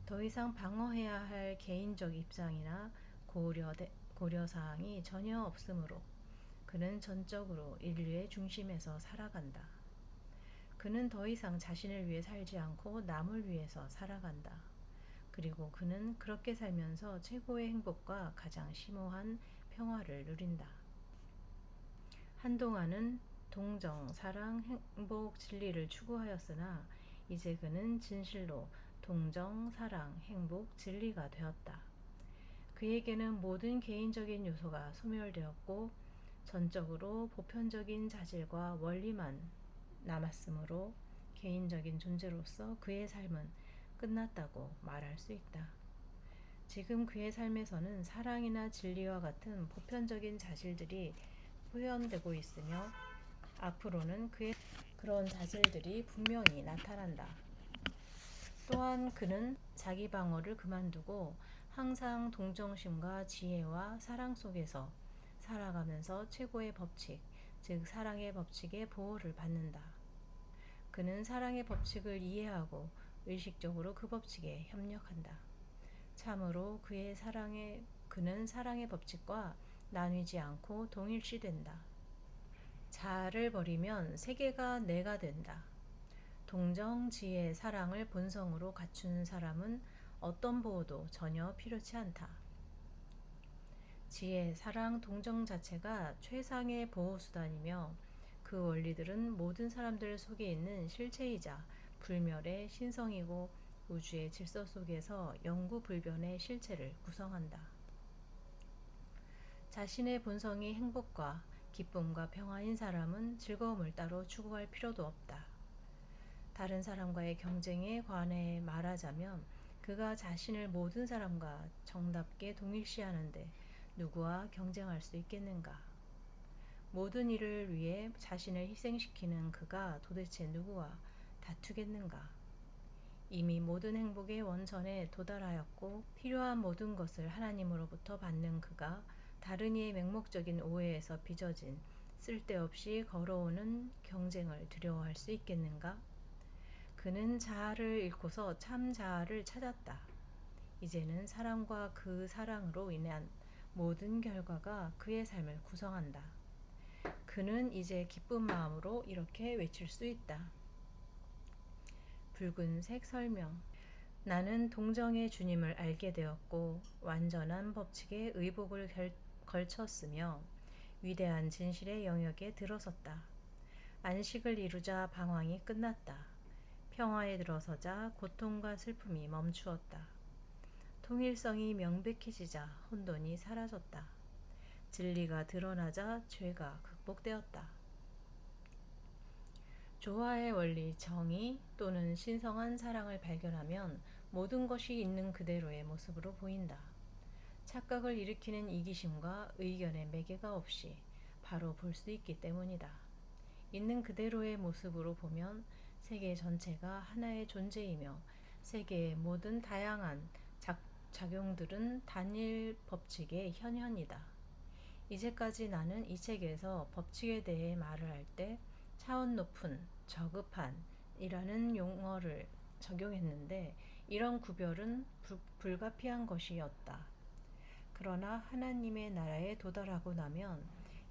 A: 더 이상 방어해야 할 개인적 입장이나 고려사항이 전혀 없으므로 그는 전적으로 인류의 중심에서 살아간다. 그는 더 이상 자신을 위해 살지 않고 남을 위해서 살아간다. 그리고 그는 그렇게 살면서 최고의 행복과 가장 심오한 평화를 누린다. 한동안은 동정, 사랑, 행복, 진리를 추구하였으나 이제 그는 진실로 동정, 사랑, 행복, 진리가 되었다. 그에게는 모든 개인적인 요소가 소멸되었고 전적으로 보편적인 자질과 원리만 남았으므로 개인적인 존재로서 그의 삶은 끝났다고 말할 수 있다. 지금 그의 삶에서는 사랑이나 진리와 같은 보편적인 자질들이 표현되고 있으며 앞으로는 그의 그런 자질들이 분명히 나타난다. 또한 그는 자기 방어를 그만두고 항상 동정심과 지혜와 사랑 속에서 살아가면서 최고의 법칙, 즉 사랑의 법칙의 보호를 받는다. 그는 사랑의 법칙을 이해하고 의식적으로 그 법칙에 협력한다. 참으로 그는 사랑의 법칙과 나뉘지 않고 동일시된다. 자아를 버리면 세계가 내가 된다. 동정, 지혜, 사랑을 본성으로 갖춘 사람은 어떤 보호도 전혀 필요치 않다. 지혜, 사랑, 동정 자체가 최상의 보호수단이며 그 원리들은 모든 사람들 속에 있는 실체이자 불멸의 신성이고 우주의 질서 속에서 영구불변의 실체를 구성한다. 자신의 본성이 행복과 기쁨과 평화인 사람은 즐거움을 따로 추구할 필요도 없다. 다른 사람과의 경쟁에 관해 말하자면 그가 자신을 모든 사람과 정답게 동일시하는데 누구와 경쟁할 수 있겠는가? 모든 일을 위해 자신을 희생시키는 그가 도대체 누구와 다투겠는가? 이미 모든 행복의 원천에 도달하였고 필요한 모든 것을 하나님으로부터 받는 그가 다른 이의 맹목적인 오해에서 빚어진 쓸데없이 걸어오는 경쟁을 두려워할 수 있겠는가? 그는 자아를 잃고서 참 자아를 찾았다. 이제는 사랑과 그 사랑으로 인한 모든 결과가 그의 삶을 구성한다. 그는 이제 기쁜 마음으로 이렇게 외칠 수 있다. 붉은색 설명. 나는 동정의 주님을 알게 되었고 완전한 법칙의 의복을 걸쳤으며 위대한 진실의 영역에 들어섰다. 안식을 이루자 방황이 끝났다. 평화에 들어서자 고통과 슬픔이 멈추었다. 통일성이 명백해지자 혼돈이 사라졌다. 진리가 드러나자 죄가 극복되었다. 조화의 원리, 정의 또는 신성한 사랑을 발견하면 모든 것이 있는 그대로의 모습으로 보인다. 착각을 일으키는 이기심과 의견의 매개가 없이 바로 볼 수 있기 때문이다. 있는 그대로의 모습으로 보면 세계 전체가 하나의 존재이며 세계의 모든 다양한 작용들은 단일 법칙의 현현이다. 이제까지 나는 이 책에서 법칙에 대해 말을 할 때 차원 높은, 저급한 이라는 용어를 적용했는데 이런 구별은 불가피한 것이었다. 그러나 하나님의 나라에 도달하고 나면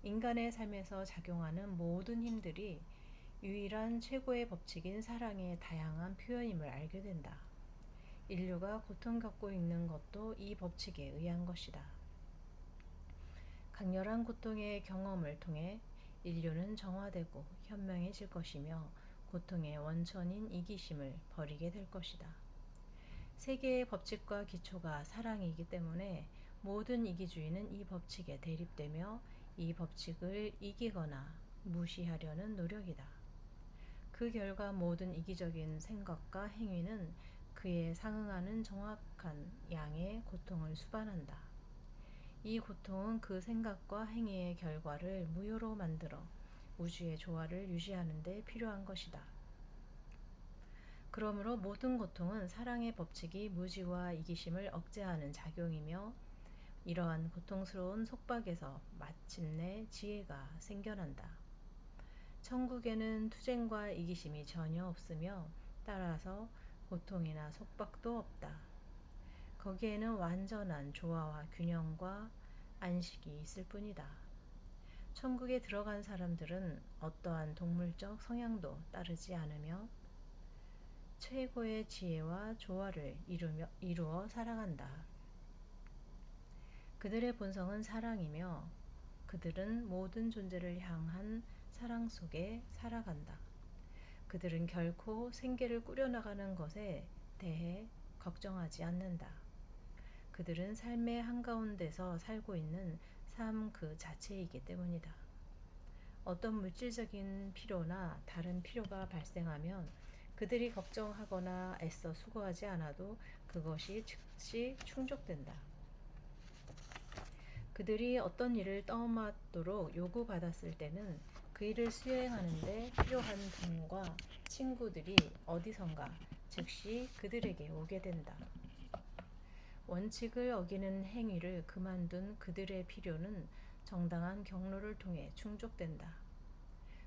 A: 인간의 삶에서 작용하는 모든 힘들이 유일한 최고의 법칙인 사랑의 다양한 표현임을 알게 된다. 인류가 고통 겪고 있는 것도 이 법칙에 의한 것이다. 강렬한 고통의 경험을 통해 인류는 정화되고 현명해질 것이며 고통의 원천인 이기심을 버리게 될 것이다. 세계의 법칙과 기초가 사랑이기 때문에 모든 이기주의는 이 법칙에 대립되며 이 법칙을 이기거나 무시하려는 노력이다. 그 결과 모든 이기적인 생각과 행위는 그에 상응하는 정확한 양의 고통을 수반한다. 이 고통은 그 생각과 행위의 결과를 무효로 만들어 우주의 조화를 유지하는 데 필요한 것이다. 그러므로 모든 고통은 사랑의 법칙이 무지와 이기심을 억제하는 작용이며 이러한 고통스러운 속박에서 마침내 지혜가 생겨난다. 천국에는 투쟁과 이기심이 전혀 없으며 따라서 고통이나 속박도 없다. 거기에는 완전한 조화와 균형과 안식이 있을 뿐이다. 천국에 들어간 사람들은 어떠한 동물적 성향도 따르지 않으며 최고의 지혜와 조화를 이루어 살아간다. 그들의 본성은 사랑이며 그들은 모든 존재를 향한 사랑 속에 살아간다. 그들은 결코 생계를 꾸려나가는 것에 대해 걱정하지 않는다. 그들은 삶의 한가운데서 살고 있는 삶 그 자체이기 때문이다. 어떤 물질적인 필요나 다른 필요가 발생하면 그들이 걱정하거나 애써 수고하지 않아도 그것이 즉시 충족된다. 그들이 어떤 일을 떠맡도록 요구받았을 때는 그 일을 수행하는데 필요한 돈과 친구들이 어디선가 즉시 그들에게 오게 된다. 원칙을 어기는 행위를 그만둔 그들의 필요는 정당한 경로를 통해 충족된다.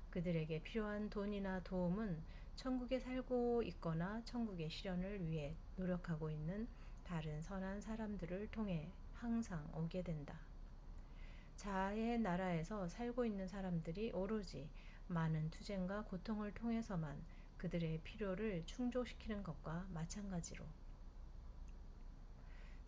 A: 그들에게 필요한 돈이나 도움은 천국에 살고 있거나 천국의 실현을 위해 노력하고 있는 다른 선한 사람들을 통해 항상 오게 된다. 자아의 나라에서 살고 있는 사람들이 오로지 많은 투쟁과 고통을 통해서만 그들의 필요를 충족시키는 것과 마찬가지로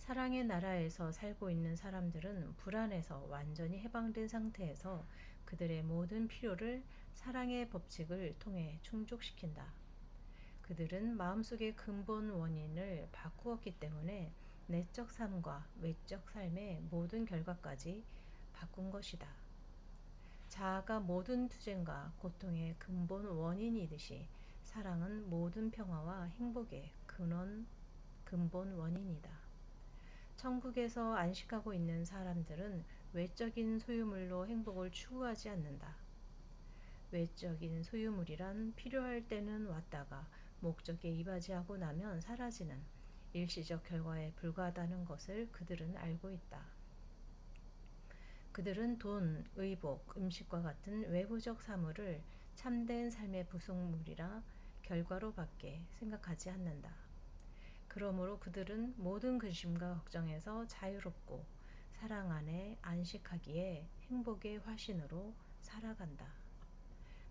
A: 사랑의 나라에서 살고 있는 사람들은 불안에서 완전히 해방된 상태에서 그들의 모든 필요를 사랑의 법칙을 통해 충족시킨다. 그들은 마음속의 근본 원인을 바꾸었기 때문에 내적 삶과 외적 삶의 모든 결과까지 바꾼 것이다. 자아가 모든 투쟁과 고통의 근본 원인이듯이 사랑은 모든 평화와 행복의 근본 원인이다. 천국에서 안식하고 있는 사람들은 외적인 소유물로 행복을 추구하지 않는다. 외적인 소유물이란 필요할 때는 왔다가 목적에 이바지하고 나면 사라지는 일시적 결과에 불과하다는 것을 그들은 알고 있다. 그들은 돈, 의복, 음식과 같은 외부적 사물을 참된 삶의 부속물이라 결과로밖에 생각하지 않는다. 그러므로 그들은 모든 근심과 걱정에서 자유롭고 사랑 안에 안식하기에 행복의 화신으로 살아간다.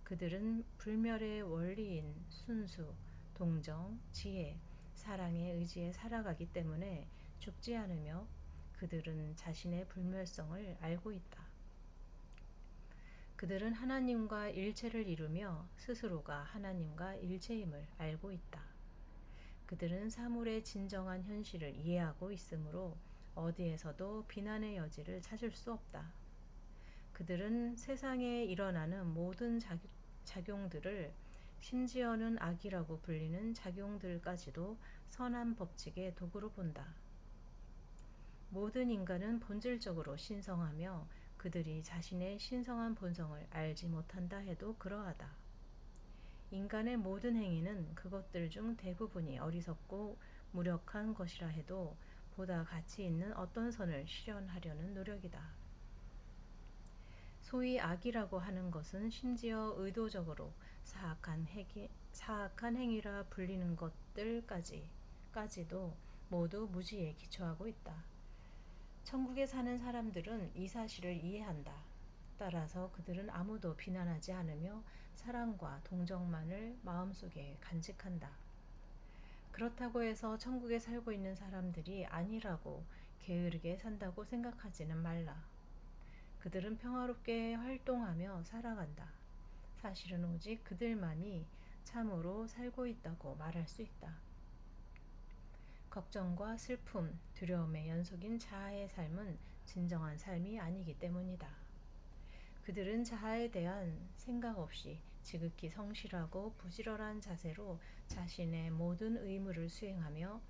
A: 그들은 불멸의 원리인 순수, 동정, 지혜, 사랑의 의지에 살아가기 때문에 죽지 않으며 그들은 자신의 불멸성을 알고 있다. 그들은 하나님과 일체를 이루며 스스로가 하나님과 일체임을 알고 있다. 그들은 사물의 진정한 현실을 이해하고 있으므로 어디에서도 비난의 여지를 찾을 수 없다. 그들은 세상에 일어나는 모든 작용들을 심지어는 악이라고 불리는 작용들까지도 선한 법칙의 도구로 본다. 모든 인간은 본질적으로 신성하며 그들이 자신의 신성한 본성을 알지 못한다 해도 그러하다. 인간의 모든 행위는 그것들 중 대부분이 어리석고 무력한 것이라 해도 보다 가치 있는 어떤 선을 실현하려는 노력이다. 소위 악이라고 하는 것은 심지어 의도적으로 사악한 행위라 불리는 것들까지도 모두 무지에 기초하고 있다. 천국에 사는 사람들은 이 사실을 이해한다. 따라서 그들은 아무도 비난하지 않으며 사랑과 동정만을 마음속에 간직한다. 그렇다고 해서 천국에 살고 있는 사람들이 아니라고 게으르게 산다고 생각하지는 말라. 그들은 평화롭게 활동하며 살아간다. 사실은 오직 그들만이 참으로 살고 있다고 말할 수 있다. 걱정과 슬픔, 두려움의 연속인 자아의 삶은 진정한 삶이 아니기 때문이다. 그들은 자아에 대한 생각 없이 지극히 성실하고 부지런한 자세로 자신의 모든 의무를 수행하며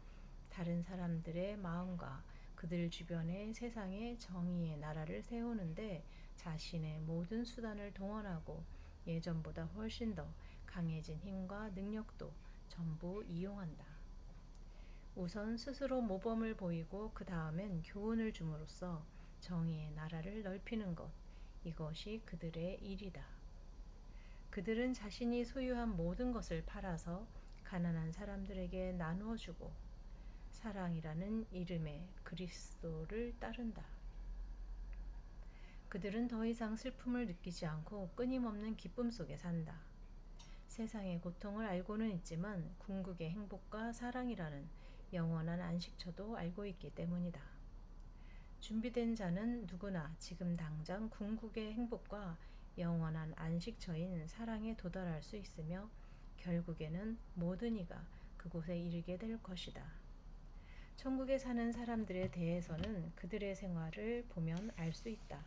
A: 다른 사람들의 마음과 그들 주변의 세상에 정의의 나라를 세우는데 자신의 모든 수단을 동원하고 예전보다 훨씬 더 강해진 힘과 능력도 전부 이용한다. 우선 스스로 모범을 보이고 그 다음엔 교훈을 줌으로써 정의의 나라를 넓히는 것, 이것이 그들의 일이다. 그들은 자신이 소유한 모든 것을 팔아서 가난한 사람들에게 나누어 주고 사랑이라는 이름의 그리스도를 따른다. 그들은 더 이상 슬픔을 느끼지 않고 끊임없는 기쁨 속에 산다. 세상의 고통을 알고는 있지만 궁극의 행복과 사랑이라는 영원한 안식처도 알고 있기 때문이다. 준비된 자는 누구나 지금 당장 궁극의 행복과 영원한 안식처인 사랑에 도달할 수 있으며 결국에는 모든 이가 그곳에 이르게 될 것이다. 천국에 사는 사람들에 대해서는 그들의 생활을 보면 알 수 있다.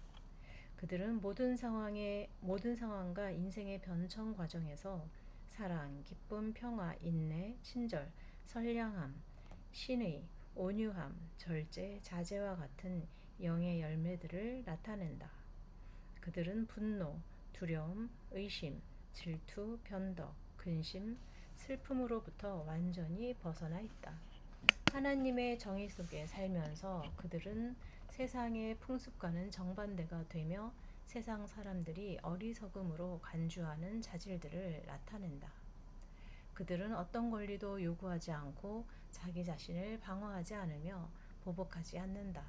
A: 그들은 모든 상황과 인생의 변천 과정에서 사랑, 기쁨, 평화, 인내, 친절, 선량함, 신의, 온유함, 절제, 자제와 같은 영의 열매들을 나타낸다. 그들은 분노, 두려움, 의심, 질투, 변덕, 근심, 슬픔으로부터 완전히 벗어나 있다. 하나님의 정의 속에 살면서 그들은 세상의 풍습과는 정반대가 되며 세상 사람들이 어리석음으로 간주하는 자질들을 나타낸다. 그들은 어떤 권리도 요구하지 않고 자기 자신을 방어하지 않으며 보복하지 않는다.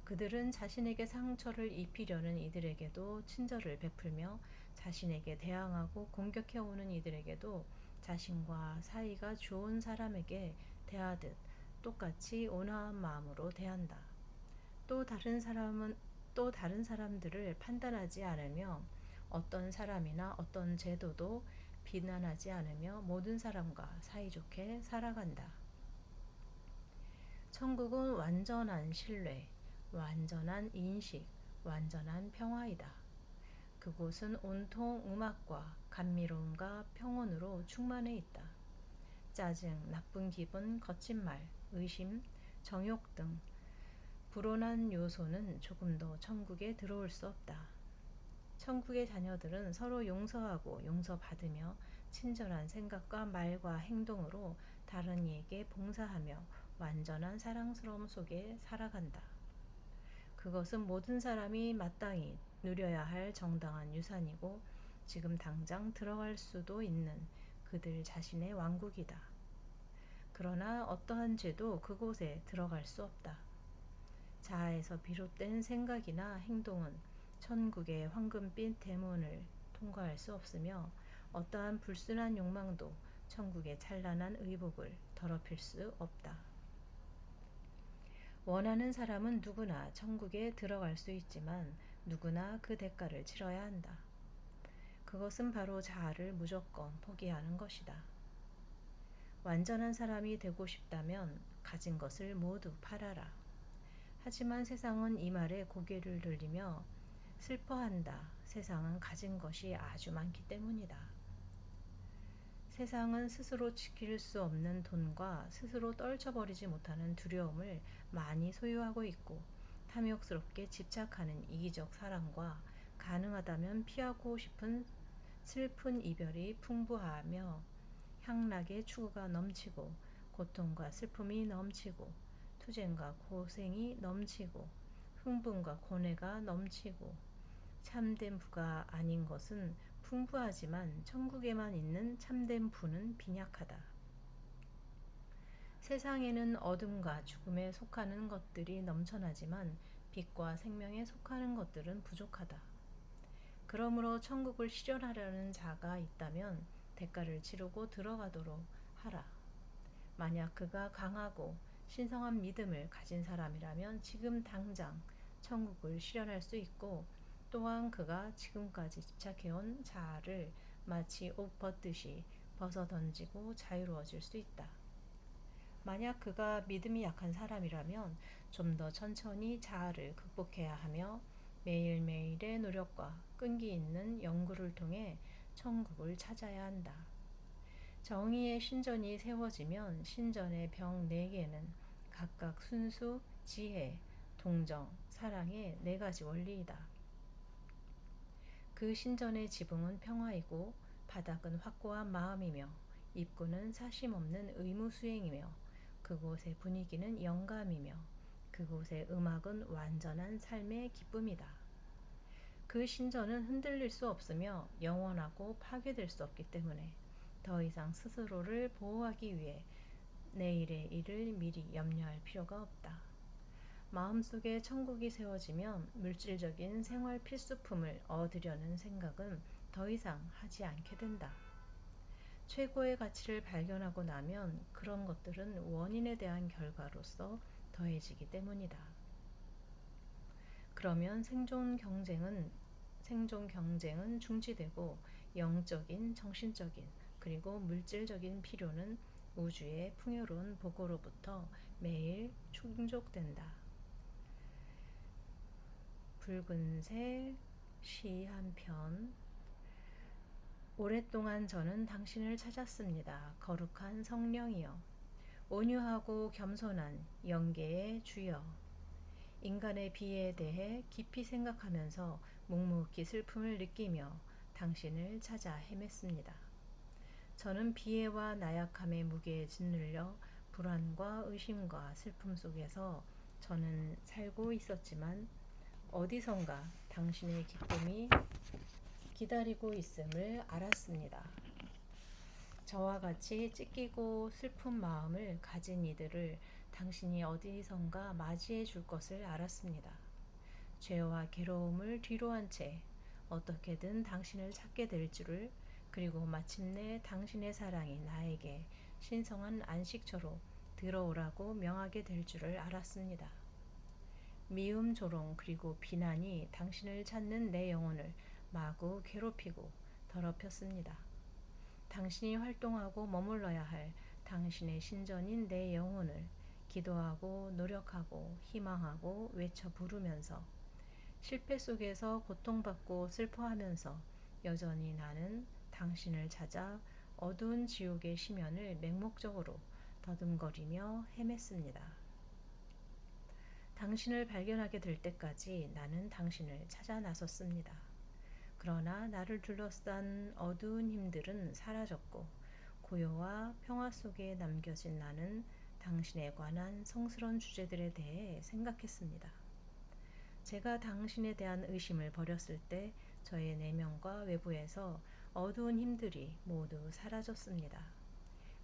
A: 그들은 자신에게 상처를 입히려는 이들에게도 친절을 베풀며 자신에게 대항하고 공격해오는 이들에게도 자신과 사이가 좋은 사람에게 대하듯 똑같이 온화한 마음으로 대한다. 또 다른 사람들을 판단하지 않으며 어떤 사람이나 어떤 제도도 비난하지 않으며 모든 사람과 사이좋게 살아간다. 천국은 완전한 신뢰, 완전한 인식, 완전한 평화이다. 그곳은 온통 음악과 감미로움과 평온으로 충만해 있다. 짜증, 나쁜 기분, 거친 말, 의심, 정욕 등 불온한 요소는 조금도 천국에 들어올 수 없다. 천국의 자녀들은 서로 용서하고 용서받으며 친절한 생각과 말과 행동으로 다른 이에게 봉사하며 완전한 사랑스러움 속에 살아간다. 그것은 모든 사람이 마땅히 누려야 할 정당한 유산이고 지금 당장 들어갈 수도 있는 그들 자신의 왕국이다. 그러나 어떠한 죄도 그곳에 들어갈 수 없다. 자아에서 비롯된 생각이나 행동은 천국의 황금빛 대문을 통과할 수 없으며 어떠한 불순한 욕망도 천국의 찬란한 의복을 더럽힐 수 없다. 원하는 사람은 누구나 천국에 들어갈 수 있지만 누구나 그 대가를 치러야 한다. 그것은 바로 자아를 무조건 포기하는 것이다. 완전한 사람이 되고 싶다면 가진 것을 모두 팔아라. 하지만 세상은 이 말에 고개를 돌리며 슬퍼한다. 세상은 가진 것이 아주 많기 때문이다. 세상은 스스로 지킬 수 없는 돈과 스스로 떨쳐버리지 못하는 두려움을 많이 소유하고 있고 탐욕스럽게 집착하는 이기적 사랑과 가능하다면 피하고 싶은 슬픈 이별이 풍부하며 향락의 추구가 넘치고 고통과 슬픔이 넘치고 투쟁과 고생이 넘치고 흥분과 고뇌가 넘치고 참된 부가 아닌 것은 풍부하지만 천국에만 있는 참된 부는 빈약하다. 세상에는 어둠과 죽음에 속하는 것들이 넘쳐나지만 빛과 생명에 속하는 것들은 부족하다. 그러므로 천국을 실현하려는 자가 있다면 대가를 치르고 들어가도록 하라. 만약 그가 강하고 신성한 믿음을 가진 사람이라면 지금 당장 천국을 실현할 수 있고 또한 그가 지금까지 집착해온 자아를 마치 옷 벗듯이 벗어던지고 자유로워질 수 있다. 만약 그가 믿음이 약한 사람이라면 좀 더 천천히 자아를 극복해야 하며 매일매일의 노력과 끈기 있는 연구를 통해 천국을 찾아야 한다. 정의의 신전이 세워지면 신전의 벽 4개는 각각 순수, 지혜, 동정, 사랑의 4가지 원리이다. 그 신전의 지붕은 평화이고 바닥은 확고한 마음이며 입구는 사심 없는 의무 수행이며 그곳의 분위기는 영감이며 그곳의 음악은 완전한 삶의 기쁨이다. 그 신전은 흔들릴 수 없으며 영원하고 파괴될 수 없기 때문에 더 이상 스스로를 보호하기 위해 내일의 일을 미리 염려할 필요가 없다. 마음속에 천국이 세워지면 물질적인 생활 필수품을 얻으려는 생각은 더 이상 하지 않게 된다. 최고의 가치를 발견하고 나면 그런 것들은 원인에 대한 결과로서 더해지기 때문이다. 그러면 생존 경쟁은 중지되고 영적인, 정신적인, 그리고 물질적인 필요는 우주의 풍요로운 보고로부터 매일 충족된다. 붉은색 시 한 편. 오랫동안 저는 당신을 찾았습니다. 거룩한 성령이여, 온유하고 겸손한 영계의 주여. 인간의 비애에 대해 깊이 생각하면서 묵묵히 슬픔을 느끼며 당신을 찾아 헤맸습니다. 저는 비애와 나약함의 무게에 짓눌려 불안과 의심과 슬픔 속에서 저는 살고 있었지만 어디선가 당신의 기쁨이 기다리고 있음을 알았습니다. 저와 같이 찢기고 슬픈 마음을 가진 이들을 당신이 어디선가 맞이해 줄 것을 알았습니다. 죄와 괴로움을 뒤로한 채 어떻게든 당신을 찾게 될 줄을, 그리고 마침내 당신의 사랑이 나에게 신성한 안식처로 들어오라고 명하게 될 줄을 알았습니다. 미움, 조롱, 그리고 비난이 당신을 찾는 내 영혼을 마구 괴롭히고 더럽혔습니다. 당신이 활동하고 머물러야 할 당신의 신전인 내 영혼을 기도하고 노력하고 희망하고 외쳐 부르면서 실패 속에서 고통받고 슬퍼하면서 여전히 나는 당신을 찾아 어두운 지옥의 심연을 맹목적으로 더듬거리며 헤맸습니다. 당신을 발견하게 될 때까지 나는 당신을 찾아 나섰습니다. 그러나 나를 둘러싼 어두운 힘들은 사라졌고 고요와 평화 속에 남겨진 나는 당신에 관한 성스러운 주제들에 대해 생각했습니다. 제가 당신에 대한 의심을 버렸을 때 저의 내면과 외부에서 어두운 힘들이 모두 사라졌습니다.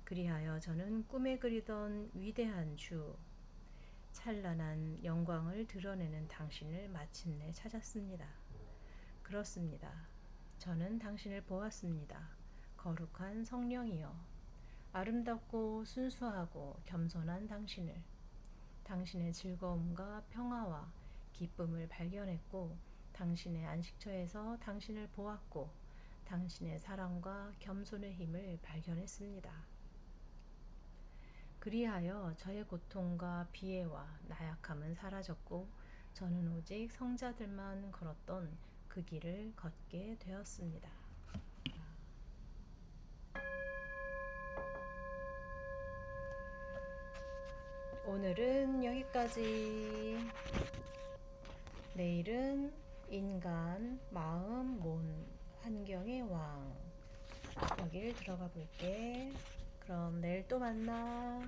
A: 그리하여 저는 꿈에 그리던 위대한 주, 찬란한 영광을 드러내는 당신을 마침내 찾았습니다. 그렇습니다. 저는 당신을 보았습니다. 거룩한 성령이여, 아름답고 순수하고 겸손한 당신의 즐거움과 평화와 기쁨을 발견했고, 당신의 안식처에서 당신을 보았고, 당신의 사랑과 겸손의 힘을 발견했습니다. 그리하여 저의 고통과 비애와 나약함은 사라졌고, 저는 오직 성자들만 걸었던 그 길을 걷게 되었습니다. 오늘은 여기까지. 내일은 인간, 마음, 몬, 환경의 왕, 여기를 들어가 볼게. 그럼 내일 또 만나.